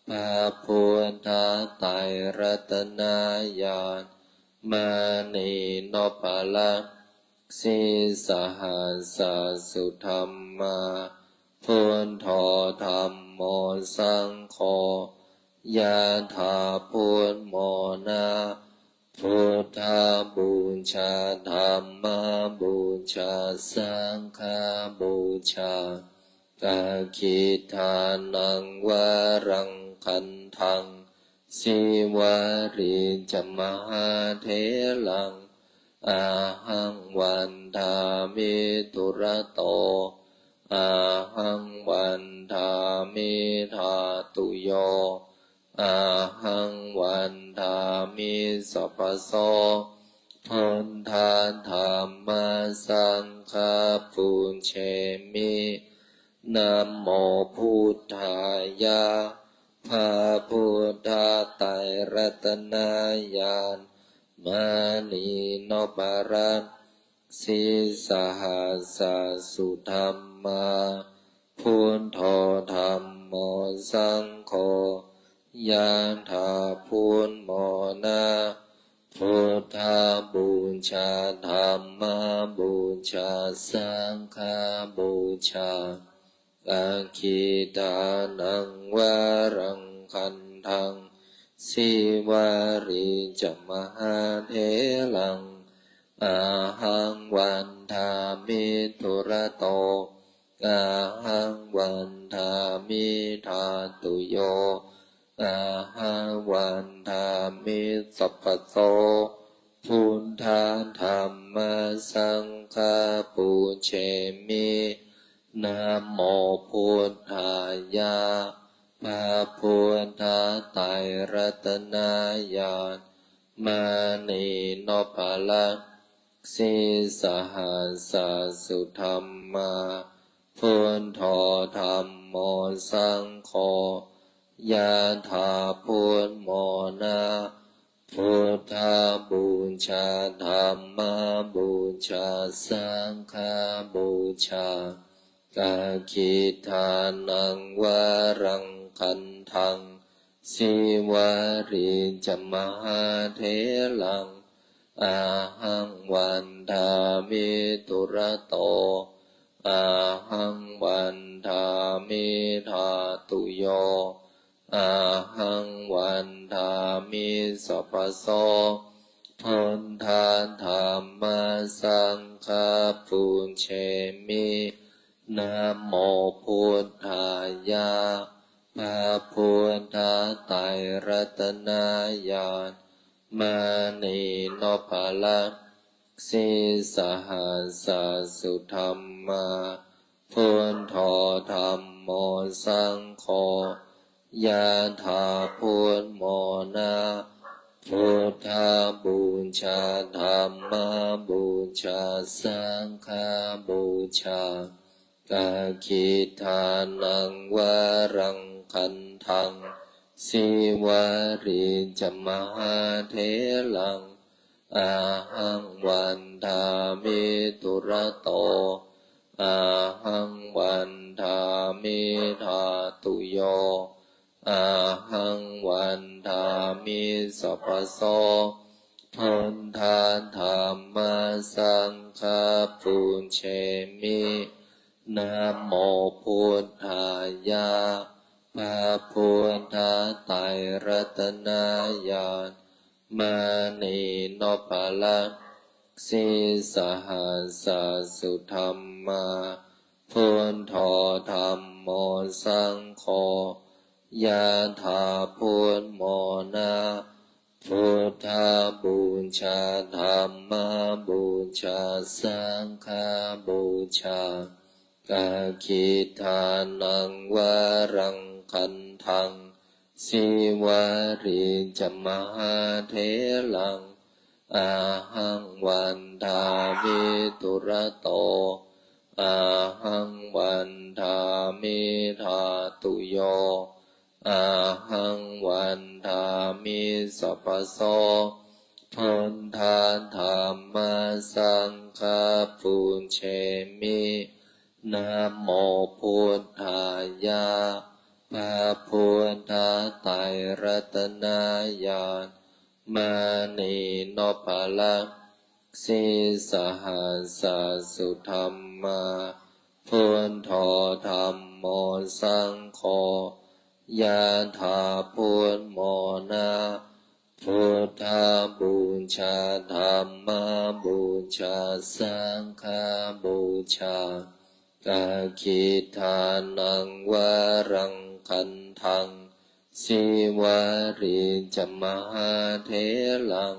พระพุทธไตรรัตนญาณมานีโนภาลันสิสหัสสะสุธรรมาพุทโธธรรมโมสังโฆยะถาพุทโมนาพุทธบูชาธรรมบูชาสังฆบูชาอาคิทานังวารังคันทังสิวาริจมหาเถลังอาหังวันทามิทุระโตอาหังวันทามิทาตุโยอาหังวันทามิสัพพะโสพุทธาธรรมสังฆปูเชมินะโมพุทธายะพระพุทธไตรรัตนญาณมานีโนภารัตสิสหัสสะสุธรรมาพุทโธธรรมโมสังโฆยะถาพุทโมนาพุทธบูชาธรรมบูชาสังฆบูชาอาคิทานังวารังคันทังสิวาริจมหาเถลังอาหังวันทามิทุระโตอาหังวันทามิทาตุโยอาหังวันทามิสัพพะโสพุทธาธรรมสังฆปูเชมินะโมพุทธายะพระพุทธไตรรัตนญาณมานีโนภาลันสิสหัสสะสุธรรมาพุทโธธรรมโมสังโฆยะถาพุทโมนาพุทธบูชาธรรมบูชาสังฆบูชาอาคิทานังวารังคันทังสิวาริจมหาเถลังอาหังวันทามิทุระโต อาหังวันทามิธาตุโยอาหังวันทามิสัพพโสพุทธาธัมมาสังฆาปุญเชมินะโมพุทธายะพระพุทธไตรรัตนญาณมานีโนภลักสิสหัสสุธรรมาพุทโธธัมโมสังโฆยะถาพุทโมนะพุทธาบูชาธัมมาบูชาสังฆาบูชากาคิทานังวารังคันทังสิวาริจมหาเถลังอาหังวันทามิตุระโตอาหังวันทามิธาตุโยอาหังวันทามิสัพพโสพุทธาธัมมาสังฆาปุญเชมินะโมพุทธายะพระพุทธไตรรัตนญาณมานีโนภลักสิสหัสสุธรรมาพุทโธธัมโมสังโฆยะถาพุทโมนะพุทธาบูชาธัมมาบูชาสังฆาบูชากาคิทานังวารังคันทังสิวาริจมหาเถลังอาหังวันทามิตุระโตอาหังวันทามิธาตุโยอาหังวันทามิสัพพโสพุทธาธัมมาสังฆาปุญเชมินะโมพุทธายะพระพุทธไตรรัตนญาณมานีโนภลักสิสหัสสุธรรมาพุทโธธัมโมสังโฆยะถาพุทโมนะพุทธาบูชาธัมมาบูชาสังฆาบูชากาคิทานังวารังคันทังสิวาริจมหาเถลัง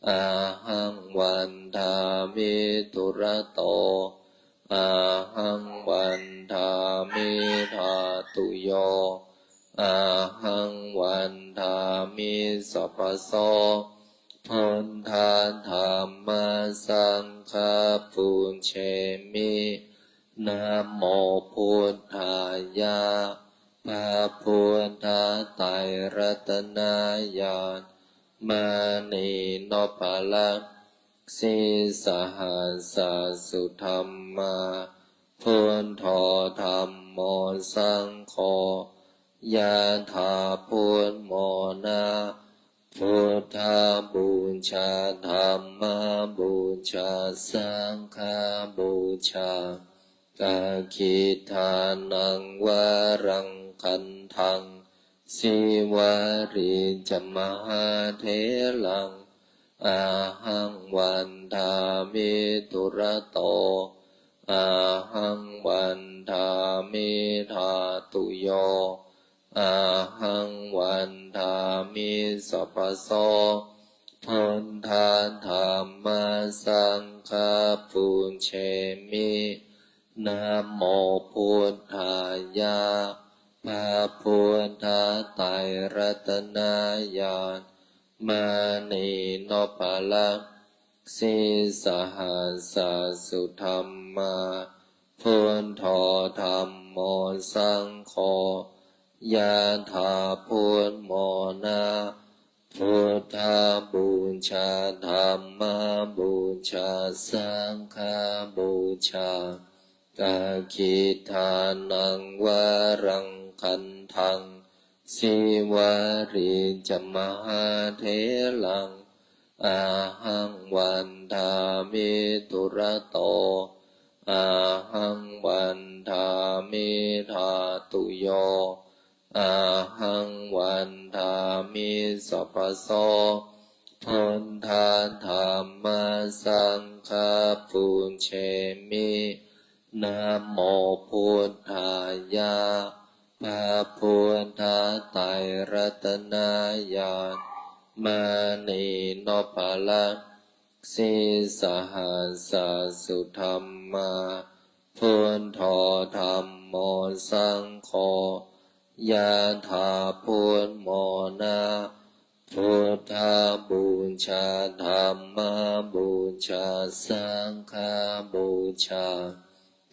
อาหังวันทามิตุระโตอาหังวันทามิธาตุโยอาหังวันทามิสัพพโสพุทธาธัมมาสังฆาปุญเชมินะโมพุทธายะพระพุทธไตรรัตนญาณมานีโนภลักสิสหัสสุธรรมาพุทโธธัมโมสังโฆยะถาพุทโมนะพุทธาบูชาธัมมาบูชาสังฆาบูชากาคิทานังวารังคันทังสิวาริจมหาเถลังอาหังวันทามิตุระโตอาหังวันทามิธาตุโยอาหังวันทามิสัพพโสพุทธาธัมมาสังฆาปุญเชมินะโมพุทธายะพระพุทธไตรรัตนญาณมานีโนภลักสิสหัสสุธรรมาพุทโธธัมโมสังโฆยะถาพุทโมนะพุทธาบูชาธัมมาบูชาสังฆาบูชากาคิทานังวารังคันทังสิวาริจมหาเถลังอาหังวันทามิตุระโตอาหัง มิธาตุโยอาหังวันทามิสัพพโสพุทธาธัมมาสังฆาปุญเชมินะโมพุทธายะพระพุทธไตรรัตนญาณมานีโนภลังสิสหัสสุธรรมาพุทโธธัมโมสังโฆยะถาพุทโมนะพุทธบูชาธัมมบูชาสังฆบูชา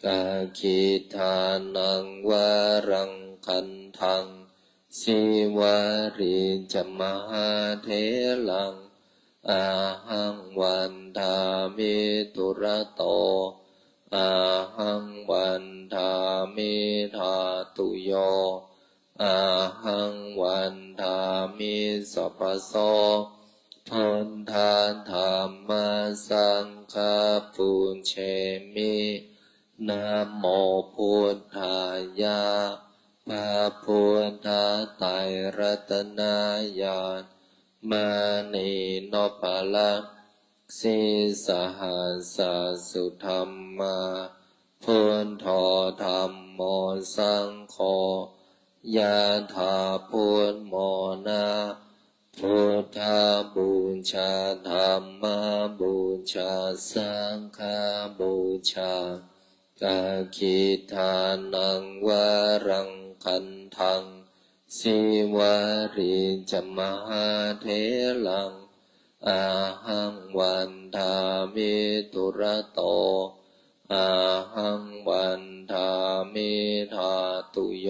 กาคิทานังวารังคันทังสิวาริจมหาเถลังอาหังวันทามิตุระโตอาหังวันทามิธาตุโยอาหังวันทามิสัพพโสพุทธาธัมมาสังฆาปุญเชมินะโมพุทธายะพระพุทธไตรรัตนญาณมานีโนภลังสิสหัสสุธรรมาพุทโธธัมโมสังโฆยะถาพุทโมนะพุทธบูชาธัมมบูชาสังฆบูชากาคิทานังวารังคันทังสิวาริจมหาเถลังอาหังวันทามิตุระโตอาหังวันทามิธาตุโย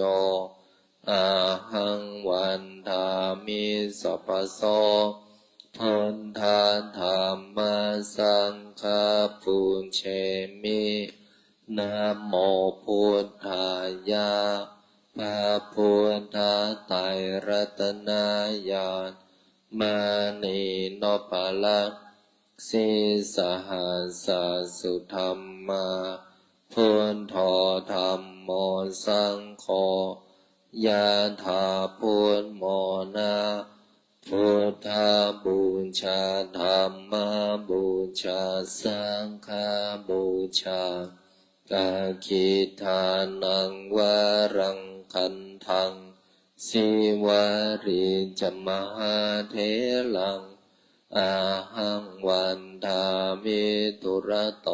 อาหังวันทามิสัพพโสพุทธาธัมมาสังฆาปุญเชมินะโมพุทธายะพระพุทธไตรรัตนญาณมานีโนภลังสิสหัสสุธรรมาพุทโธธัมโมสังโฆยะถาพุทโมนะพุทธบูชาธัมมบูชาสังฆบูชากาคิทานังวารังคันทังสิวาริจมหาเถลังอาหังวันทามิตุระโต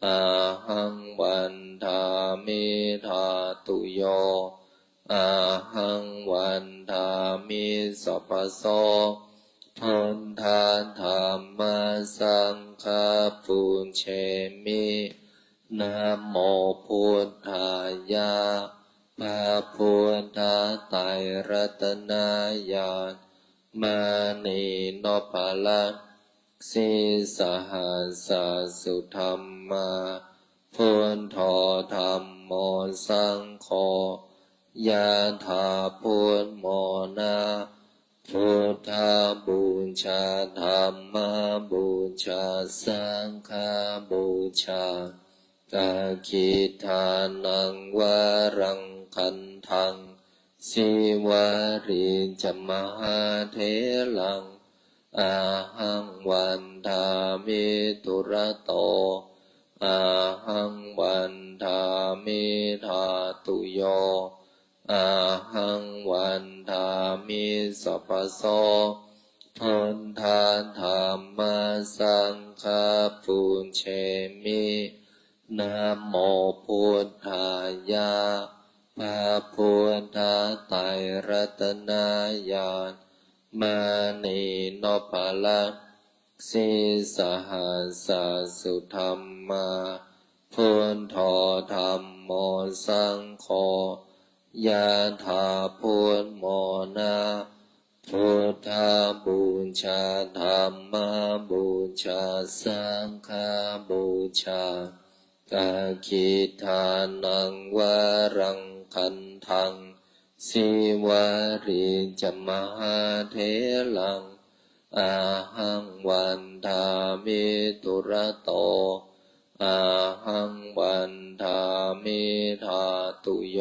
อาหังวันทามิธาตุโยอาหังวันทามิสัพพโสพุทธาธัมมาสังฆาปุญเชมินะโมพุทธายะพระพุทธไตรรัตนญาณมานีโนภลังสิสหัสสุธรรมาพุทโธธัมโมสังโฆยะถาพุทโมนะพุทธบูชาธัมมบูชาสังฆบูชากาคิทานังวารังคันทังสิวาริจมหาเถลังอาหังวันทามิตุระโตอาหังวันทามิธาตุโยอาหังวันทามิสัพพโสพุทธาธัมมาสังฆาปุญเชมินะโมพุทธายะพระพุทธไตรรัตนญาณมานีโนภลังสิสหัสสุธรรมาพุทโธธัมโมสังโฆยะถาพุทโมนะพุทธบูชาธัมมบูชาสังฆบูชากาคิทานังวารังคันทังสิวาริจมหาเถลังอาหังวันทามิตุระโต อาหังวันทามิธาตุโย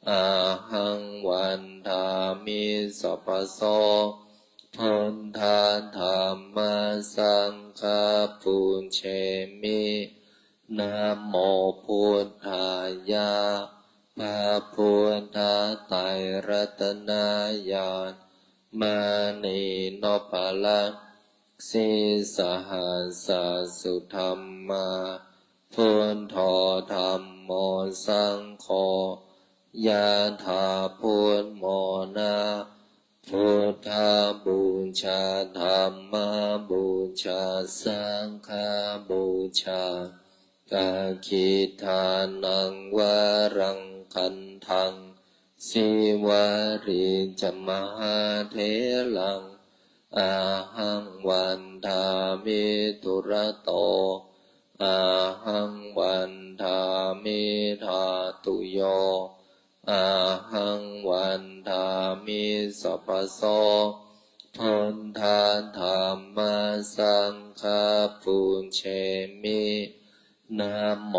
อาหังวันทามิสัพพโสพุทธาธัมมาสังฆาปุญเชมินะโมพุทธายะพระพุทธไตรรัตนญาณมานีโนภลังสิสหัสสุธรรมาพุทโธธัมโมสังโฆยะถาพุทโมนาพุทธาบูชาธัมมาบูชาสังฆาบูชากาคิทานังวารังคันทังสิวาริจมหาเถลังอาหังวันทามิตุระโตอาหังวันทามิธาตุโยอาหังวันทามิสัพพโสพุทธาธัมมาสังฆาปุญเชมินะโม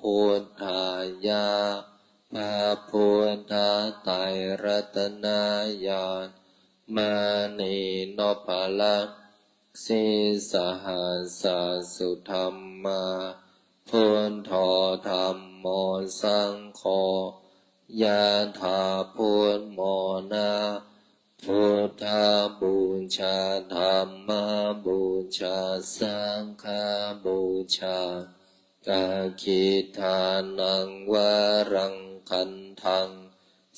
พุทธายะพระพุทธไตรรัตนญาณมานีโนภลังสิสหัสสุธรรมาพุทโธธัมโมสังโฆยะถาพุทโมนาพุทธาบูชาธัมมาบูชาสังฆาบูชากาคิทานังวารังคันทัง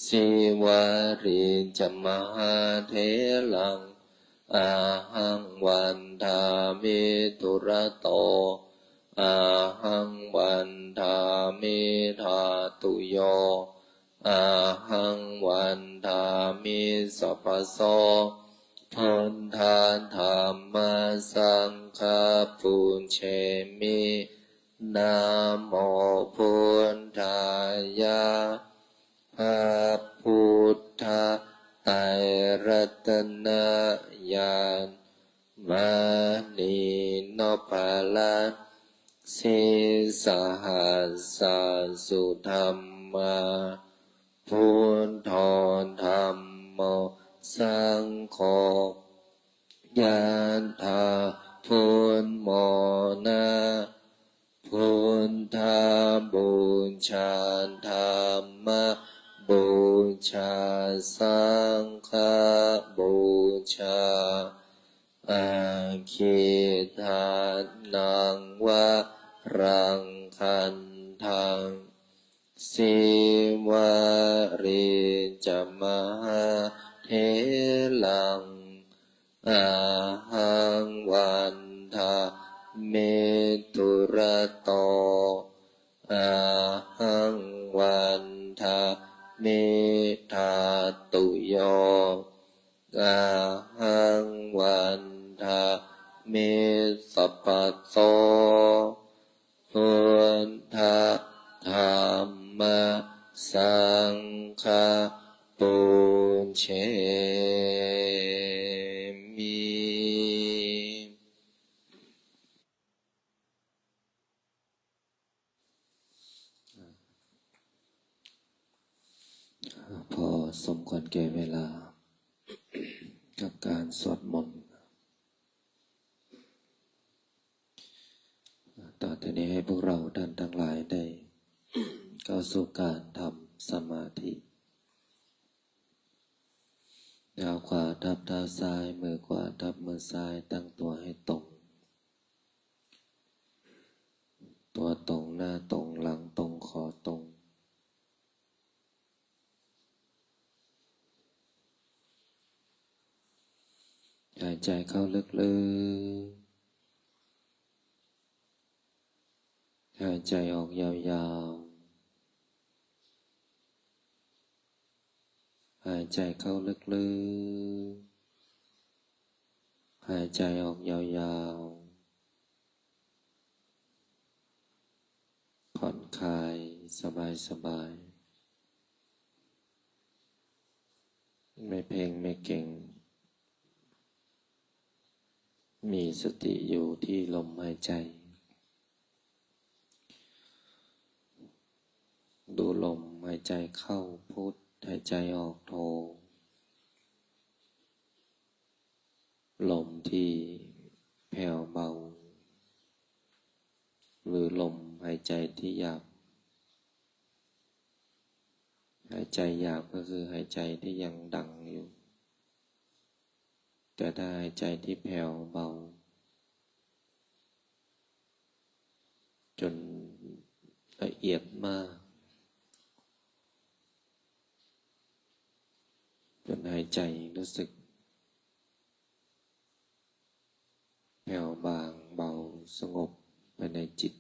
สิวาริจมหาเถลังอาหังวันทามิตุระโตอาหังวันทามิธาตุโยอาหังวันทามิสัพพโสพุทธาธัมมาสังฆาปุญเชมินะโมพุทธายะพระพุทธไตรรัตนญาณมานีโนภลังสิสหัสสุธรรมาพุทโธธัมโมสังโฆยะถาพุทโมนาพุทธาบูชาธัมมาบูชาสังฆาบูชาอาคิทานังวารังคันทังสิวาริจมหาเถลังอาหังวันทามิตุระโตอาหังวันทามิธาตุโยอาหังวันทามิสัพพโสพุทธาธัมมาสังฆาปุญเชมิพอสมควรแก่เวลากับการสวดมนต์ต่อจากนี้ให้พวกเราท่านทั้งหลายได้เข้าสู่การทำสมาธิเท้าขวาทับเท้าซ้ายมือขวาทับมือซ้ายตั้งตัวให้ตรงตัวตรงหน้าตรงหลังตรงคอตรงหายใจเข้าลึกๆหายใจออกยาวๆหายใจเข้าลึกๆหายใจออกยาวๆผ่อนคลายสบายๆไม่เพ่งไม่เก่งมีสติอยู่ที่ลมหายใจ ดูลมหายใจเข้าพุทหายใจออกโทลมที่แผ่วเบาหรือลมหายใจที่หยาบหายใจหยาบก็คือหายใจที่ยังดังอยู่แต่ถ้าหายใจที่แผ่วเบาจนละเอียดมากจนหายใจรู้สึกแผ่วบางเบาสงบภายในจิต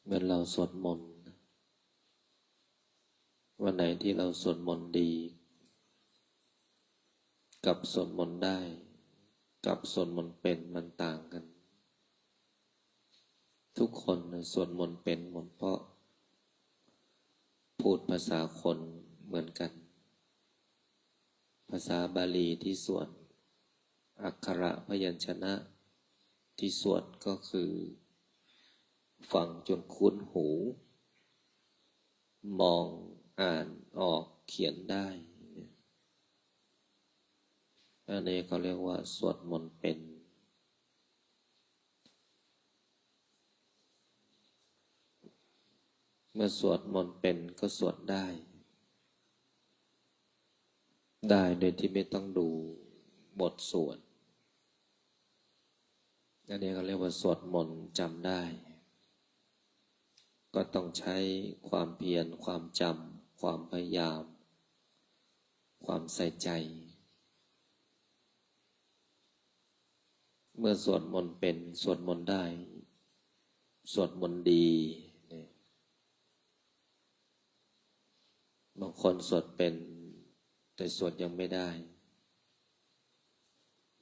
เหมือนเราสวดมนต์วันไหนที่เราสวดมนต์ดีกับสวดมนต์ได้กับสวดมนต์เป็นมันต่างกันทุกคนสวดมนต์เป็นหมดเพราะพูดภาษาคนเหมือนกันภาษาบาลีที่สวดอักขระพยัญชนะที่สวดก็คือฟังจนคุ้นหูมองอ่านออกเขียนได้อันนี้เขาเรียกว่าสวดมนต์เป็นเมื่อสวดมนต์เป็นก็สวดได้โดยที่ไม่ต้องดูบทสวดอันนี้เขาเรียกว่าสวดมนต์จำได้ก็ต้องใช้ความเพียรความจำความพยายามความใส่ใจเมื่อสวดมนต์เป็นสวดมนต์ได้สวดมนต์ดีบางคนสวดเป็นแต่สวดยังไม่ได้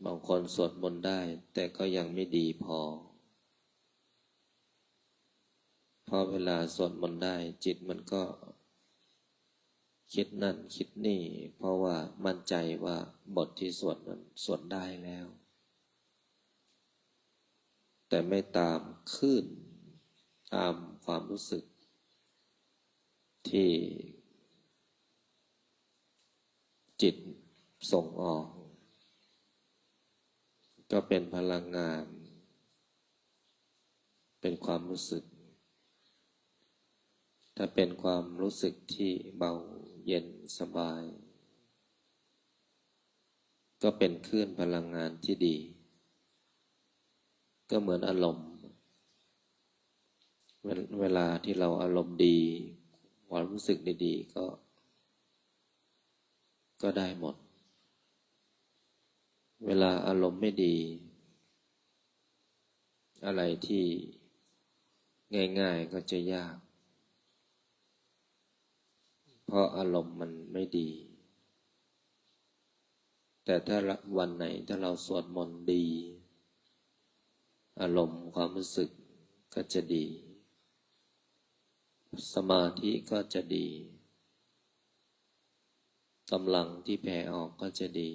บางคนสวดมนต์ได้แต่ก็ยังไม่ดีพอเพราะเวลาสวดมนต์ได้จิตมันก็คิดนั่นคิดนี่เพราะว่ามั่นใจว่าบทที่สวดนั้นสวดได้แล้วแต่ไม่ตามคลื่นตามความรู้สึกที่จิตส่งออกก็เป็นพลังงานเป็นความรู้สึกถ้าเป็นความรู้สึกที่เบาเย็นสบายก็เป็นคลื่นพลังงานที่ดีก็เหมือนอารมณ์เวลาที่เราอารมณ์ดีความรู้สึกดีๆก็ได้หมดเวลาอารมณ์ไม่ดีอะไรที่ง่ายๆก็จะยากเพราะอารมณ์มันไม่ดีแต่ถ้าวันไหนถ้าเราสวดมนต์ดีอารมณ์ความรู้สึกก็จะดีสมาธิก็จะดีกำลังที่แผ่ออกก็จะดี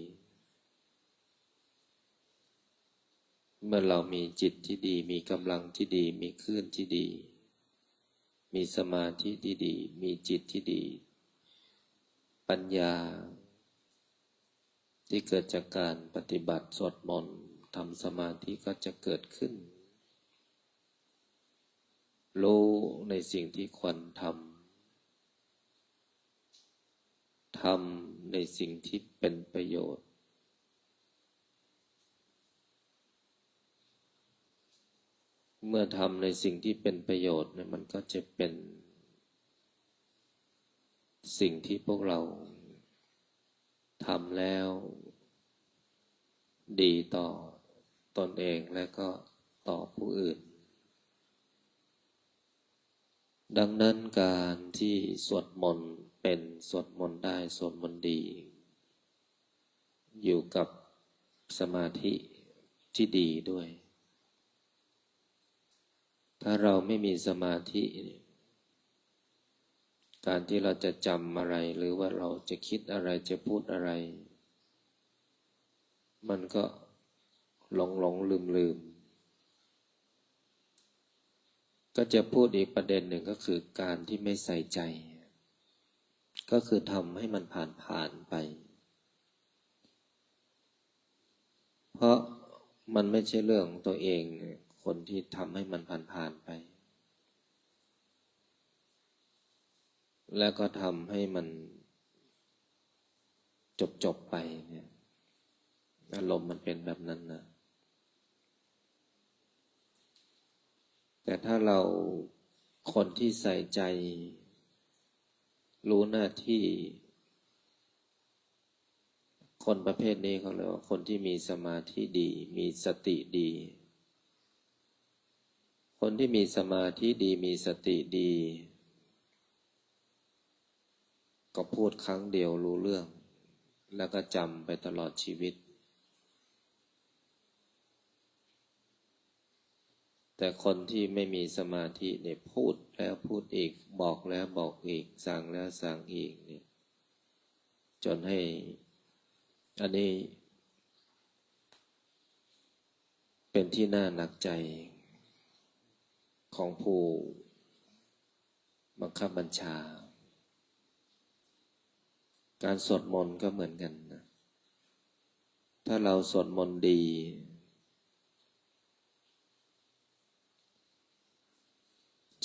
เมื่อเรามีจิตที่ดีมีกำลังที่ดีมีคลื่นที่ดีมีสมาธิที่ดีมีจิตที่ดีปัญญาที่เกิดจากการปฏิบัติสวดมนต์ทำสมาธิก็จะเกิดขึ้นรู้ในสิ่งที่ควรทำในสิ่งที่เป็นประโยชน์เมื่อทำในสิ่งที่เป็นประโยชน์เนี่ยมันก็จะเป็นสิ่งที่พวกเราทำแล้วดีต่อตนเองและก็ต่อผู้อื่นดังนั้นการที่สวดมนต์เป็นสวดมนต์ได้สวดมนต์ดีอยู่กับสมาธิที่ดีด้วยถ้าเราไม่มีสมาธิการที่เราจะจำอะไรหรือว่าเราจะคิดอะไรจะพูดอะไรมันก็หลงลืม ก็จะพูดอีกประเด็นหนึ่งก็คือการที่ไม่ใส่ใจก็คือทำให้มันผ่านไปเพราะมันไม่ใช่เรื่องของตัวเองคนที่ทำให้มันผ่านไปแล้วก็ทำให้มันจบไปเนี่ยอารมณ์มันเป็นแบบนั้นนะแต่ถ้าเราคนที่ใส่ใจรู้หน้าที่คนประเภทนี้เขาเรียกว่าคนที่มีสมาธิดีมีสติดีคนที่มีสมาธิดีมีสติดีก็พูดครั้งเดียวรู้เรื่องแล้วก็จำไปตลอดชีวิตแต่คนที่ไม่มีสมาธิเนี่ยพูดแล้วพูดอีกบอกแล้วบอกอีกสั่งแล้วสั่งอีกเนี่ยจนให้อันนี้เป็นที่น่าหนักใจของผู้บังคับบัญชาการสวดมนต์ก็เหมือนกันนะถ้าเราสวดมนต์ดี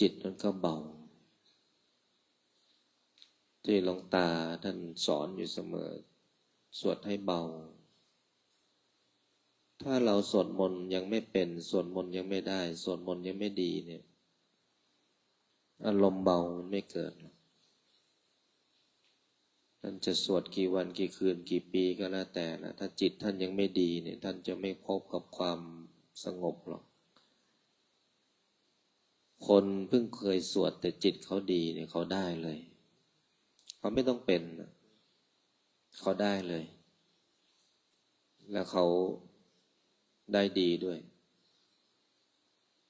จิตมันก็เบาที่หลวงตาท่านสอนอยู่เสมอสวดให้เบาถ้าเราสวดมนต์ยังไม่เป็นสวดมนต์ยังไม่ได้สวดมนต์ยังไม่ดีเนี่ยอารมณ์เบามันไม่เกิดท่านจะสวดกี่วันกี่คืนกี่ปีก็แล้วแต่นะถ้าจิตท่านยังไม่ดีเนี่ยท่านจะไม่พบกับความสงบหรอกคนเพิ่งเคยสวดแต่จิตเขาดีเนี่ยเขาได้เลยเขาไม่ต้องเป็นเขาได้เลยแล้วเขาได้ดีด้วย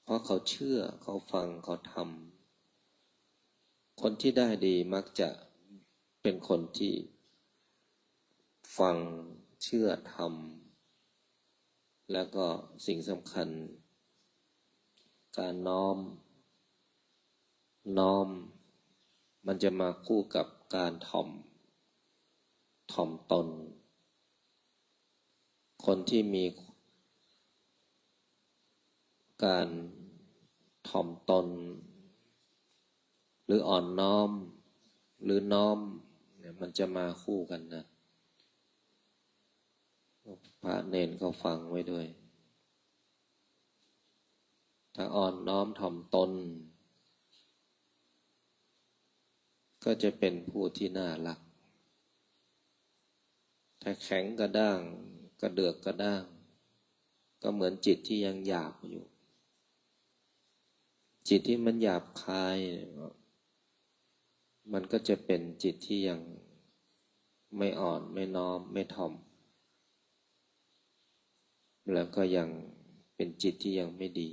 เพราะเขาเชื่อเขาฟังเขาทำคนที่ได้ดีมักจะเป็นคนที่ฟังเชื่อทำแล้วก็สิ่งสำคัญการน้อมมันจะมาคู่กับการถ่อมตนคนที่มีการถ่อมตนหรืออ่อนน้อมหรือน้อมเนี่ยมันจะมาคู่กันนะพระเนนเขาฟังไว้ด้วยถ้าอ่อนน้อมถ่อมตนก็จะเป็นผู้ที่น่ารักถ้าแข็งกระด้างกระเดือกกระด้างก็เหมือนจิตที่ยังหยาบอยู่จิตที่มันหยาบคายมันก็จะเป็นจิตที่ยังไม่อ่อนไม่น้อมไม่ถ่อมแล้วก็ยังเป็นจิตที่ยังไม่ดี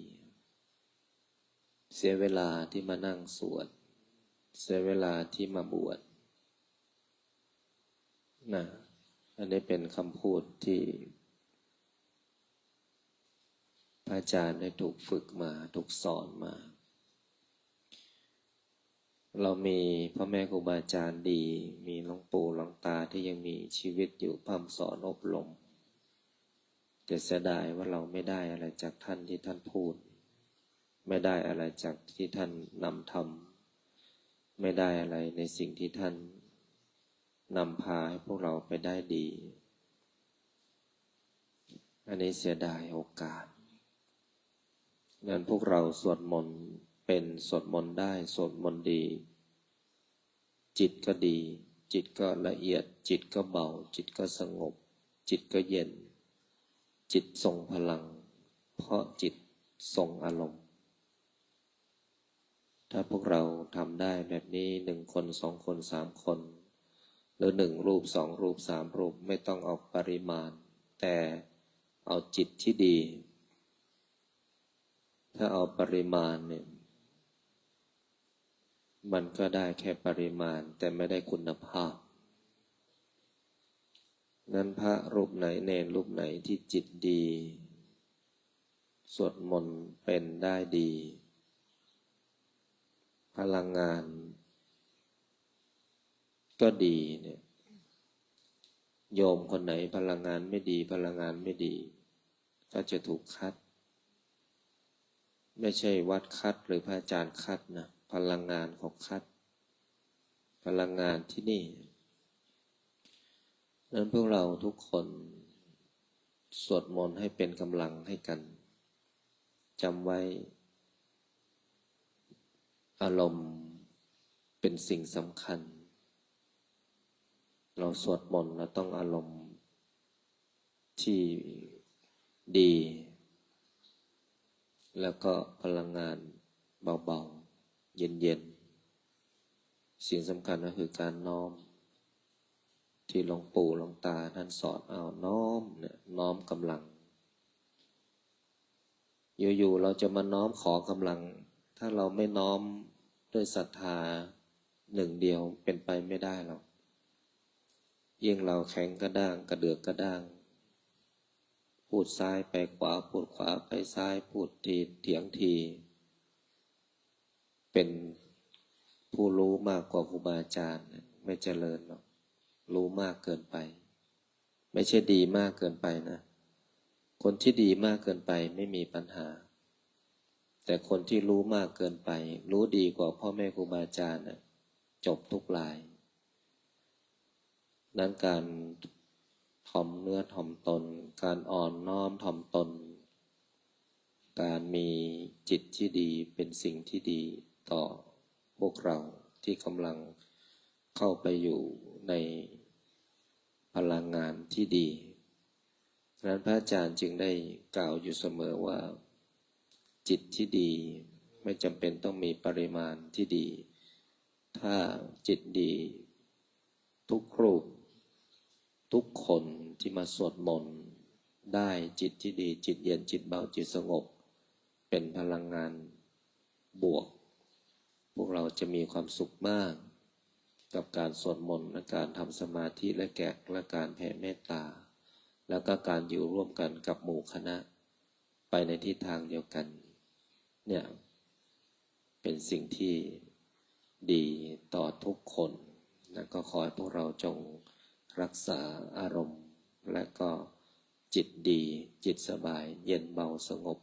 เสียเวลาที่มานั่งสวดเสียเวลาที่มาบวชนะอันนี้เป็นคำพูดที่พระอาจารย์ได้ถูกฝึกมาถูกสอนมาเรามีพ่อแม่ครูบาอาจารย์ดีมีหลวงปู่หลวงตาที่ยังมีชีวิตอยู่พร่ำสอนอบรมแต่เสียดายว่าเราไม่ได้อะไรจากท่านที่ท่านพูดไม่ได้อะไรจากที่ท่านนำทำไม่ได้อะไรในสิ่งที่ท่านนำพาให้พวกเราไปได้ดีอันนี้เสียดายโอกาสงั้นพวกเราสวดมนต์เป็นสวดมนต์ได้สวดมนต์ดีจิตก็ดีจิตก็ละเอียดจิตก็เบาจิตก็สงบจิตก็เย็นจิตทรงพลังเพราะจิตทรงอารมณ์ถ้าพวกเราทำได้แบบนี้1 คน2 คน3 คนหรือ1 รูป2 รูป3 รูปไม่ต้องเอาปริมาณแต่เอาจิตที่ดีถ้าเอาปริมาณเนี่ยมันก็ได้แค่ปริมาณแต่ไม่ได้คุณภาพนั้นพระรูปไหนเนรรูปไหนที่จิตดีสวดมนต์เป็นได้ดี ลังงานก็ดีเนี่ยโยมคนไหนพลังงานไม่ดีพลังงานไม่ดีก็จะถูกคัดไม่ใช่วัดคัดหรือพระอาจารย์คัดนะพลังงานของคัดพลังงานที่นี่นั้นพวกเราทุกคนสวดมนต์ให้เป็นกำลังให้กันจำไว้อารมณ์เป็นสิ่งสำคัญเราสวดมนต์เราต้องอารมณ์ที่ดีแล้วก็พลังงานเบาๆเย็นๆสิ่งสำคัญก็คือการน้อมที่หลวงปู่หลวงตาท่านสอนเอาน้อมเนี่ยน้อมกำลังอยู่ๆเราจะมาน้อมขอกำลังถ้าเราไม่น้อมด้วยศรัทธาหนึ่งเดียวเป็นไปไม่ได้หรอกยิ่งเราแข็งกระด้างกระเดือกกระด้างพูดซ้ายไปขวาพูดขวาไปซ้ายพูดทีเถียงทีเป็นผู้รู้มากกว่าครูบาอาจารย์ไม่เจริญหรอกรู้มากเกินไปไม่ใช่ดีมากเกินไปนะคนที่ดีมากเกินไปไม่มีปัญหาแต่คนที่รู้มากเกินไปรู้ดีกว่าพ่อแม่ครูบาอาจารย์นะจบทุกรายนั้นการถ่อมเนื้อถ่อมตนการอ่อนน้อมถ่อมตนการมีจิตที่ดีเป็นสิ่งที่ดีต่อพวกเราที่กำลังเข้าไปอยู่ในพลังงานที่ดีดังนั้นพระอาจารย์จึงได้กล่าวอยู่เสมอว่าจิตที่ดีไม่จำเป็นต้องมีปริมาณที่ดีถ้าจิตดีทุกรูปทุกคนที่มาสวดมนต์ได้จิตที่ดีจิตเย็นจิตเบาจิตสงบเป็นพลังงานบวกพวกเราจะมีความสุขมากกับการสวดมนต์และการทำสมาธิและการแผ่เมตตาแล้วก็การอยู่ร่วมกันกับหมู่คณะไปในทิศทางเดียวกันเนี่ยเป็นสิ่งที่ดีต่อทุกคนและก็ขอให้พวกเราจงรักษาอารมณ์และก็จิตดีจิตสบายเย็นเบาสงบ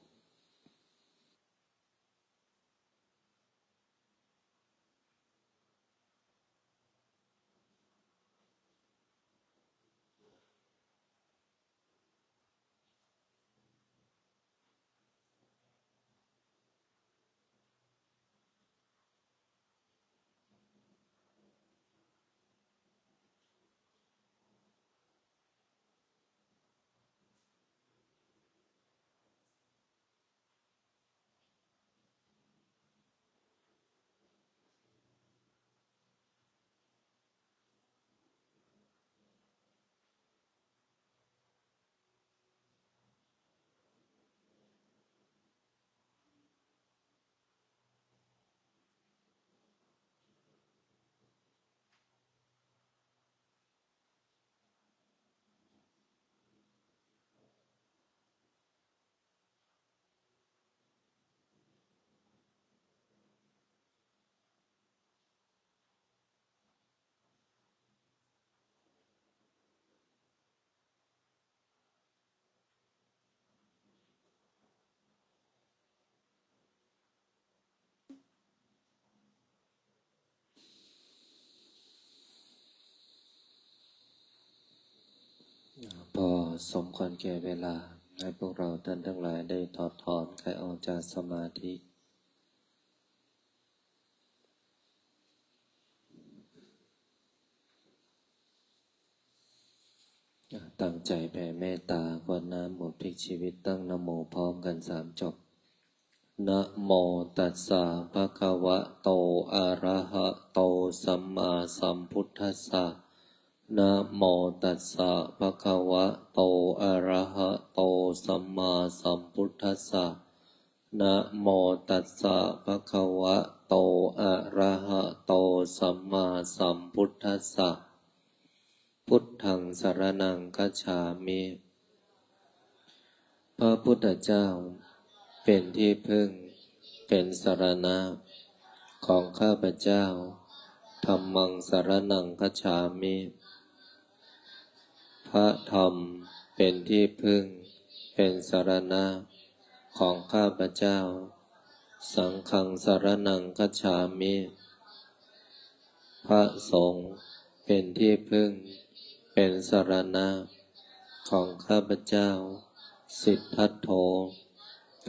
พอสมควรแก่เวลาให้พวกเราท่านทั้งหลายได้ถอดถอนกายออกจากสมาธิตั้งใจแผ่เมตตากรวดน้ำหมดพลิกชีวิตตั้งนะโมพร้อมกัน3 จบนะโมตัสสะภะคะวะโตอะระหะโตสัมมาสัมพุทธัสสะนะโมตัสสะภะคะวะโตอะระหะโตสัมมาสัมพุทธัสสะนะโมตัสสะภะคะวะโตอะระหะโตสัมมาสัมพุทธัสสะพุทธังสรณังคัจฉามิพระพุทธเจ้าเป็นที่พึ่งเป็นสรณะ ของข้าพเจ้าธัมมังสรณังคัจฉามิพระธรรมเป็นที่พึ่งเป็นสรณะของข้าพเจ้าสังฆังสรณังคัจฉามิพระสงฆ์เป็นที่พึ่งเป็นสรณะของข้าพเจ้าสิทธัตโธ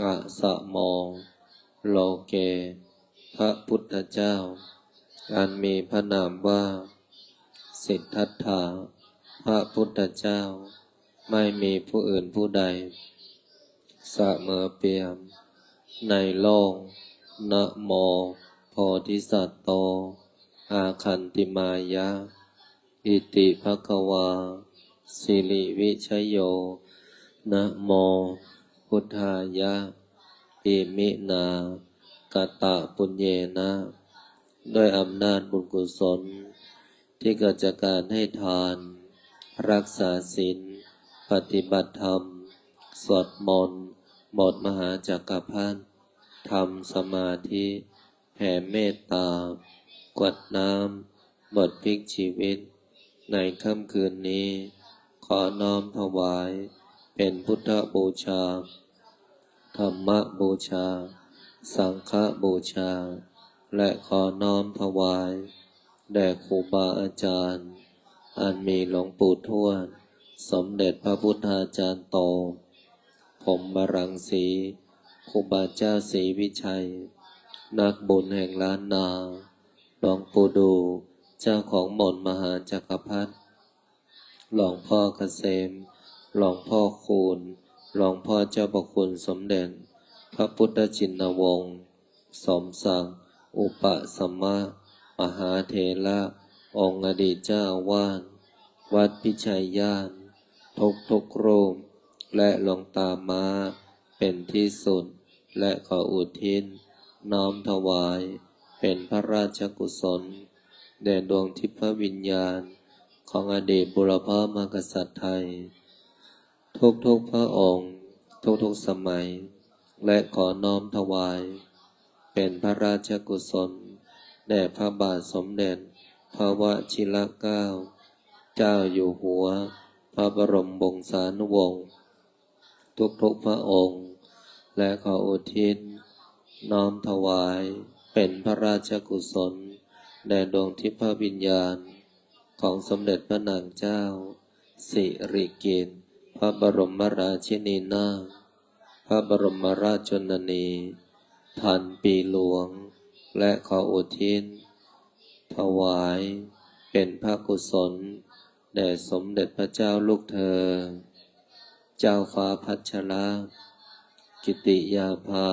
อะสะโมโลเกพระพุทธเจ้าอันมีพระนามว่าสิทธัตถะพระพุทธเจ้าไม่มีผู้อื่นผู้ใดเสมอเปี่ยมในโลกนะโมโพธิสัตว์โตอาคันติมายะอิติภควาสิริวิชโยนะโมพุทธายะอิมินากตะปุญเยนะด้วยอำนาจบุญกุศลที่เกิดจากการให้ทานรักษาศีลปฏิบัติธรรมสวดมนต์บทมหาจักรพรรดิทำสมาธิแผ่เมตตากวดน้ำบทพลิกชีวิตในค่ำคืนนี้ขอน้อมถวายเป็นพุทธบูชาธรรมบูชาสังฆบูชาและขอน้อมถวายแด่ครูบาอาจารย์อันมีหลวงปู่ทวดสมเด็จพระพุทธาจารย์โตผมบรังสีครูบาเจ้าศรีวิชัยนักบุญแห่งล้านนาหลวงปู่ดูเจ้าของหม่นมหาจักรพรรดิหลวงพ่อเกษมหลวงพ่อคูณหลวงพ่อเจ้าประคุณสมเด็จพระพุทธชินวงศ์สมศักดิ์อุปสัมมะมหาเถระองค์อดีตเจ้าอาวาสวัดพิชัยญาณทุกรูปและหลวงตาม้าเป็นที่สุดและขออุทิศน้อมถวายเป็นพระราชกุศลแด่ดวงทิพวิญญาณของอดีตบุรพมกษัตริย์ไทยทุกพระองค์ทุกสมัยและขอน้อมถวายเป็นพระราชกุศลแด่พระบาทสมเด็จพระวชิรเกล้าเจ้าอยู่หัวพระบรมวงศานุวงศ์ทุกพระองค์และขออุทิศน้อมถวายเป็นพระราชกุศลแด่ดวงทิพวิญญาณของสมเด็จพระนางเจ้าสิริกิติ์พระบรมราชินีนาถพระบรมราชชนนีพันปีหลวงและขออุทิศถวายเป็นพระกุศลแด่สมเด็จพระเจ้าลูกเธอเจ้าฟ้าพัชรกิติยาภา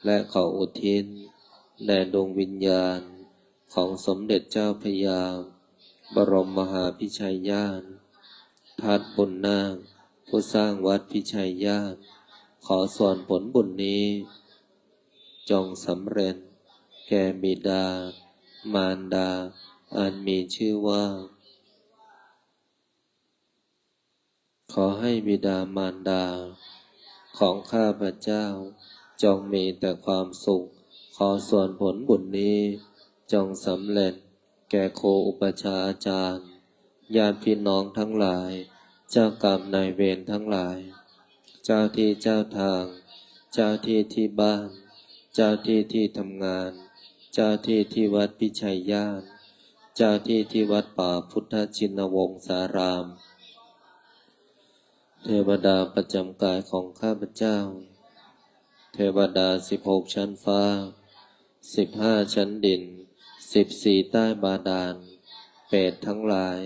และขออุทิศแด่ดวงวิญญาณของสมเด็จเจ้าพระยาบรมมหาพิชัยญาณทัดบุญนาคผู้สร้างวัดพิชัยญาณขอส่วนผลบุญนี้จงสำเร็จแก่บิดามารดาอันมีชื่อว่าขอให้บิดามารดาของข้าพเจ้าจงมีแต่ความสุขขอส่วนผลบุญนี้จงสำเร็จแก่ครูอุปัชฌาย์อาจารย์ญาติพี่น้องทั้งหลายเจ้ากรรมนายเวรทั้งหลายเจ้าที่เจ้าทางเจ้าที่ที่บ้านเจ้าที่ที่ทำงานเจ้าที่ที่วัดพิชัยญาณเจ้าที่ที่วัดป่าพุทธชินวงศารามเทวดาประจำกายของข้าพเจ้าเทวดา16ชั้นฟ้า15ชั้นดิน14ใต้บาดาลเปรตทั้งหลาย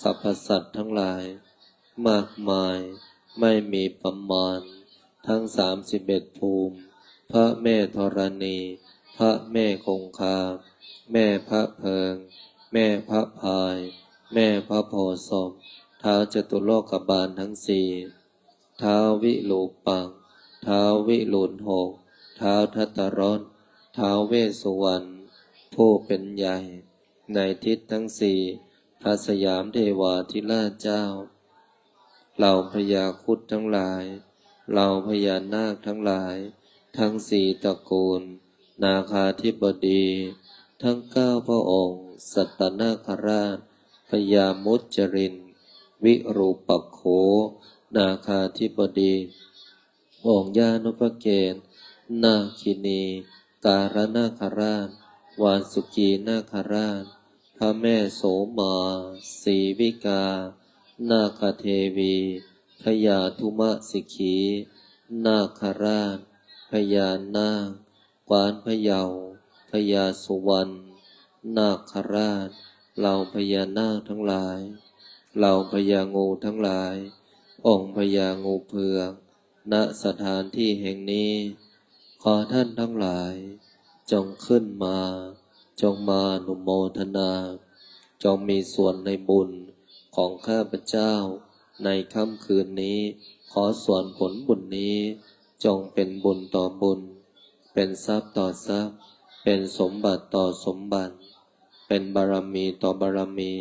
สรรพสัตว์ทั้งหลายมากมายไม่มีประมาณทั้ง31ภูมิพระแม่ธรณีพระแม่คงคาแม่พระเพิงแม่พระพายแม่พระโพธิ์ศพท้าวจตุโลกบาลทั้งสี่ท้าววิรูปักษ์ท้าววิรุฬหกท้าวทัตตรสท้าวเวสสุวรรณผู้เป็นใหญ่ในทิศทั้งสี่พระสยามเทวาธิราชเจ้าเหล่าพญาครุฑทั้งหลายเหล่าพญานาคทั้งหลายทั้งสี่ตระกูล นาคาธิบดีทั้ง9พระองค์สัตตนาคราชพญามุจรินวิรูปักโขนาคาธิบดีองค์ญานุปเกณฑ์นาคินีการนาคราชวาสุกีนาคราชพระแม่โสมาสีวิกานาคเทวีพญาธุมสิกขีนาคราชพญานาคกวานพะเยาพญาสุวรรณนาคราชเหล่าพญานาคทั้งหลายเหล่าพญางูทั้งหลายองค์พญางูเผือกณสถานที่แห่งนี้ขอท่านทั้งหลายจงขึ้นมาจงมาอนุโมทนาจงมีส่วนในบุญของข้าพเจ้าในค่ำคืนนี้ขอส่วนผลบุญนี้จงเป็นบุญต่อบุญเป็นทรัพย์ต่อทรัพย์เป็นสมบัติต่อสมบัติเป็นบารมีต่อบารมี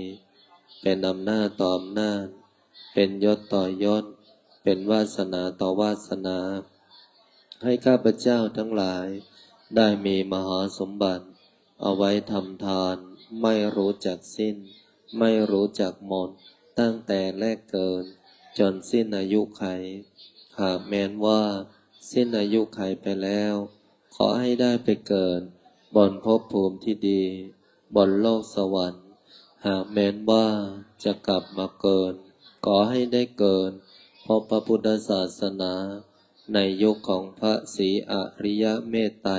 เป็นอำนาจต่ออำนาจเป็นยศต่อยศเป็นวาสนาต่อวาสนาให้ข้าพเจ้าทั้งหลายได้มีมหาสมบัติเอาไว้ทำทานไม่รู้จักสิ้นไม่รู้จักหมดตั้งแต่แรกเกิดจนสิ้นอายุไขหากแม้นว่าสิ้นอายุไขไปแล้วขอให้ได้ไปเกิดบนภพภูมิที่ดีบนโลกสวรรค์หากแม้นว่าจะกลับมาเกิดขอให้ได้เกิดพบพระพุทธศาสนาในยุคของพระศรีอริยเมตไตร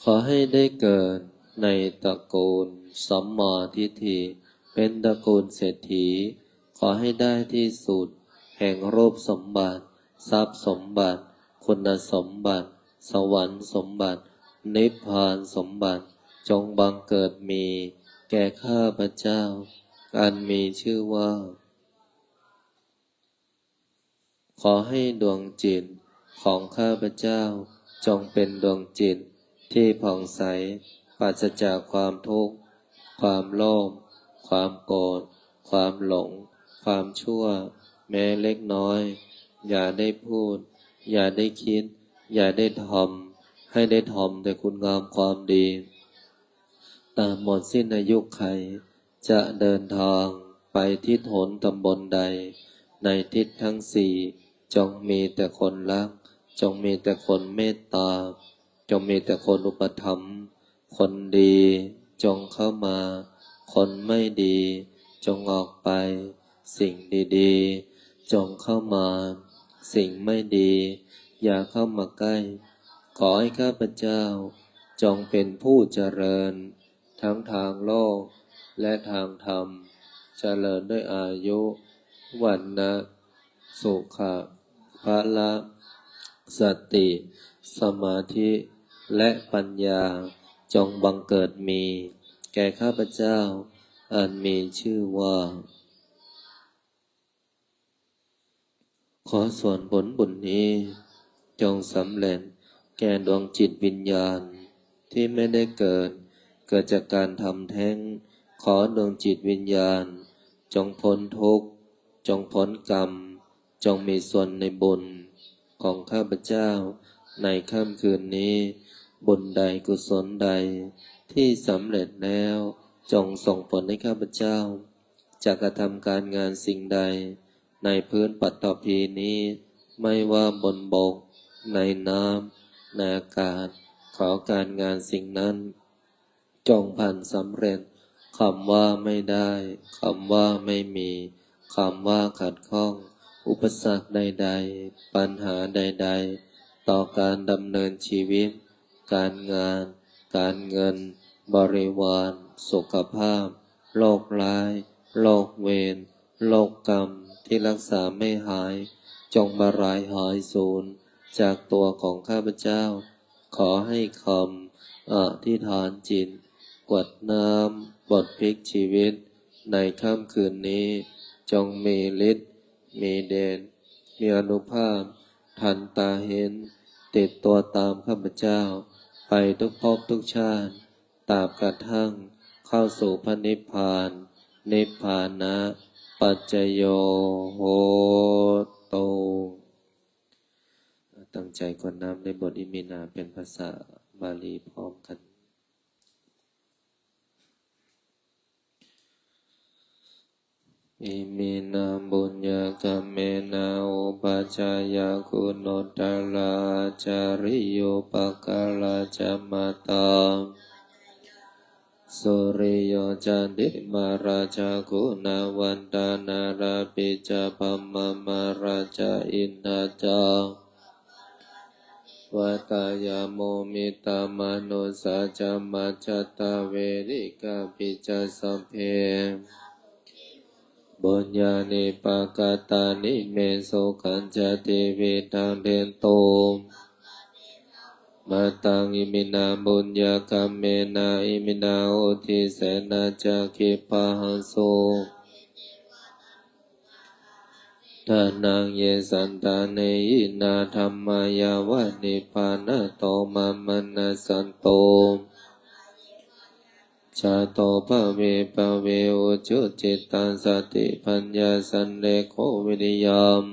ขอให้ได้เกิดในตระกูลสัมมาทิฏฐิเป็นตระกูลเศรษฐีขอให้ได้ที่สุดแห่งรูปสมบัติทรัพย์สมบัติคุณสมบัติสวรรค์สมบัตินิพพานสมบัติจงบังเกิดมีแก่ข้าพเจ้าอันมีชื่อว่าขอให้ดวงจิตของข้าพเจ้าจงเป็นดวงจิตที่ผ่องใสปราศจากความทุกข์ความโลภความโกรธความหลงความชั่วแม้เล็กน้อยอย่าได้พูดอย่าได้คิดอย่าได้ทำให้ได้ทำแต่คุณงามความดีตามหมดสิ้นอายุไขจะเดินทางไปทิศหนตำบลใดในทิศทั้งสี่จงมีแต่คนรักจงมีแต่คนเมตตาจงมีแต่คนอุปถัมภ์คนดีจงเข้ามาคนไม่ดีจงออกไปสิ่งดีๆจงเข้ามาสิ่งไม่ดีอย่าเข้ามาใกล้ขอให้ข้าพเจ้าจงเป็นผู้เจริญทั้งทางโลกและทางธรรมเจริญด้วยอายุวันนะสุขะพละสติสมาธิและปัญญาจงบังเกิดมีแก่ข้าพเจ้าอันมีชื่อว่าขอส่วนผลบุญนี้จงสำเร็จแก่ดวงจิตวิญญาณที่ไม่ได้เกิดจากการทำแท้งขอดวงจิตวิญญาณจงพ้นทุกข์จงพ้นกรรมจงมีส่วนในบุญของข้าพเจ้าในค่ำคืนนี้บุญใดกุศลใดที่สำเร็จแล้วจงส่งผลให้ข้าพเจ้าจะกระทำการงานสิ่งใดในพื้นปัตตภีนี้ไม่ว่าบนบกในน้ำในอากาศขอการงานสิ่งนั้นจงผ่านสำเร็จคำว่าไม่ได้คำว่าไม่มีคำว่าขัดข้องอุปสรรคใดๆปัญหาใดๆต่อการดำเนินชีวิตการงานการเงินบริวารสุขภาพโรคร้ายโรคเวรโรคกรรมที่รักษาไม่หายจงบารายหายสูญจากตัวของข้าพเจ้าขอให้คำอธิษฐานจิตกวดน้ำบทพลิกชีวิตในค่ำคืนนี้จงมีฤทธิ์มีเดชมีอานุภาพทันตาเห็นติดตัวตามข้าพเจ้าไปทุกภพทุกชาติตราบกระทั่งเข้าสู่พระนิพพานนิพพานะปัจจโยโหตุ ตั้งใจกวดน้ำในบทอิมินาเป็นภาษาบาลีพร้อมกันอิมินาบุญญากรรมเมนาอุปัชฌายาคุณุตตลาจาริโยปกาลาจามาตาสุริโยจันติมาราชาคุณาวันตานาราปิจาพัมมามาราชาอินทาจาวัตายาโมมิตามนุสัจจมัจจตาเวริกาปิจาสัพเพบุญญาณิปกตานิเมสุขันจติวิทังเทนโตมาตังอิมินาบุญญากรรมเมนาอิมินาอุทิเสนาจักขิปะหังโสทานังเยสันตาเนยินาธัมมายาวะนิพพานะโตมัมมนะสันโตชาโตภะเวภะเวอุจุจิตตังสติปัญญาสันเลโควิริยม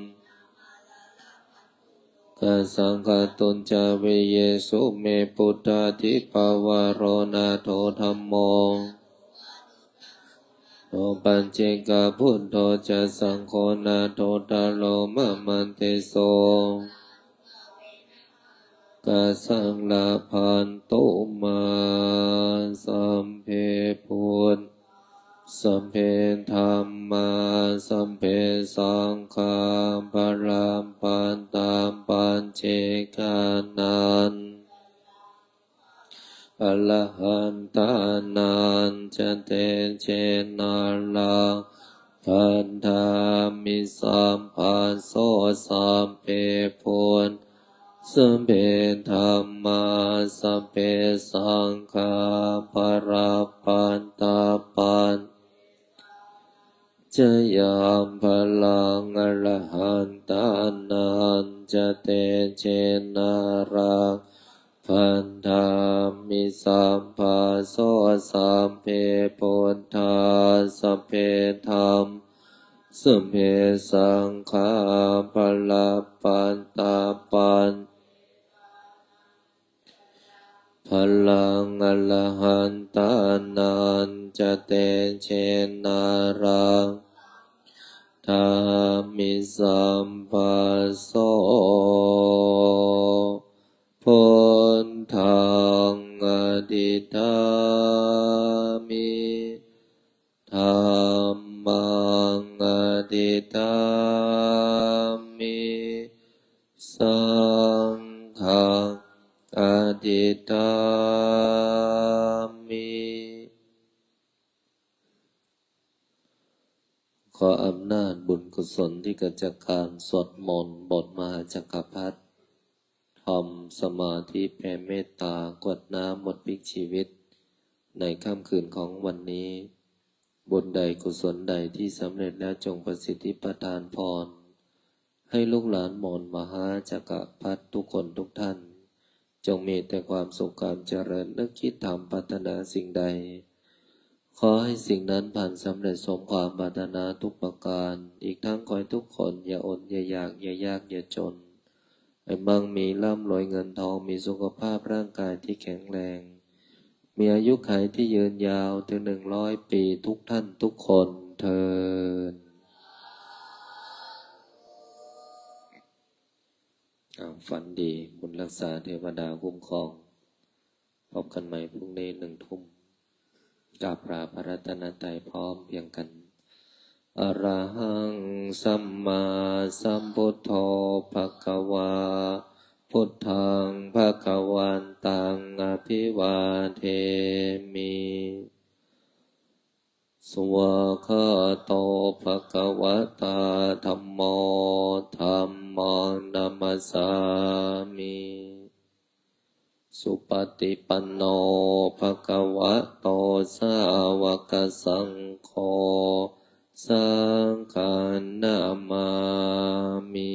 กัสสังฆตุนจาเวเยสุเมปุตตาทิปาวาโรนาโถธัมโมโอปัญเจกาพุทโธจะสังโฆนาโถตาโลมะมันเตโสกัสสังลาภันตุมาสัมเพพุทธสัมเพธัมมาสัมเพสังฆาปะรัมปันตามปัญเจกานันอรหันตานันจะเตเจนาลังพันธามิสัมปันโสสัมเพพุทธสัมเพธัมมาสัมเพสังฆาปะรัมปันตาปันจะยามพลังอรหันตานันจะเตเจนารังพันธามิสัมปัสโสสัมเพพุทธาสัมเพธัมสัมเพสังฆาปะรัมปันตาปันพลังอรหันตานันจะเตเชนารังธามิสัมปัสโสพุทธังอดิตามิธัมมังอดิตามิสังฆังอดิตามิขออำนาจบุญกุศลที่เกิดจากการสวดมนต์บทมหาจักรพรรดิทำสมาธิแผ่เมตตากวดน้ำหมดพลิกชีวิตในค่ำคืนของวันนี้บุญใดกุศลใดที่สำเร็จแล้วจงประสิทธิประทานพรให้ลูกหลานมนต์มหาจักรพรรดิทุกคนทุกท่านจงมีแต่ความสุขความเจริญนึกคิดทำปรารถนาสิ่งใดขอให้สิ่งนั้นผ่านสำเร็จสมความปรารถนาทุกประการอีกทั้งขอให้ทุกคนอย่าอดอย่าอยากอย่ายากอย่าจนให้มั่งมีร่ำรวยเงินทองมีสุขภาพร่างกายที่แข็งแรงมีอายุขัยที่ยืนยาวถึง100 ปีทุกท่านทุกคนเทอญฝันดีบุญรักษาเทวดาคุ้มครองพบกันใหม่พรุ่งนี้1 ทุ่มกราบลาพระรัตนตรัยพร้อมเพียงกันอรหังสัมมาสัมพุทโธภควาพุทธังภวันตังอภิวาเทมิสวากขาโตภควตาธัมโมธัมมังนัมมัสสามิสุปฏิปันโนภควโตสาวกสังโฆสังฆนามามิ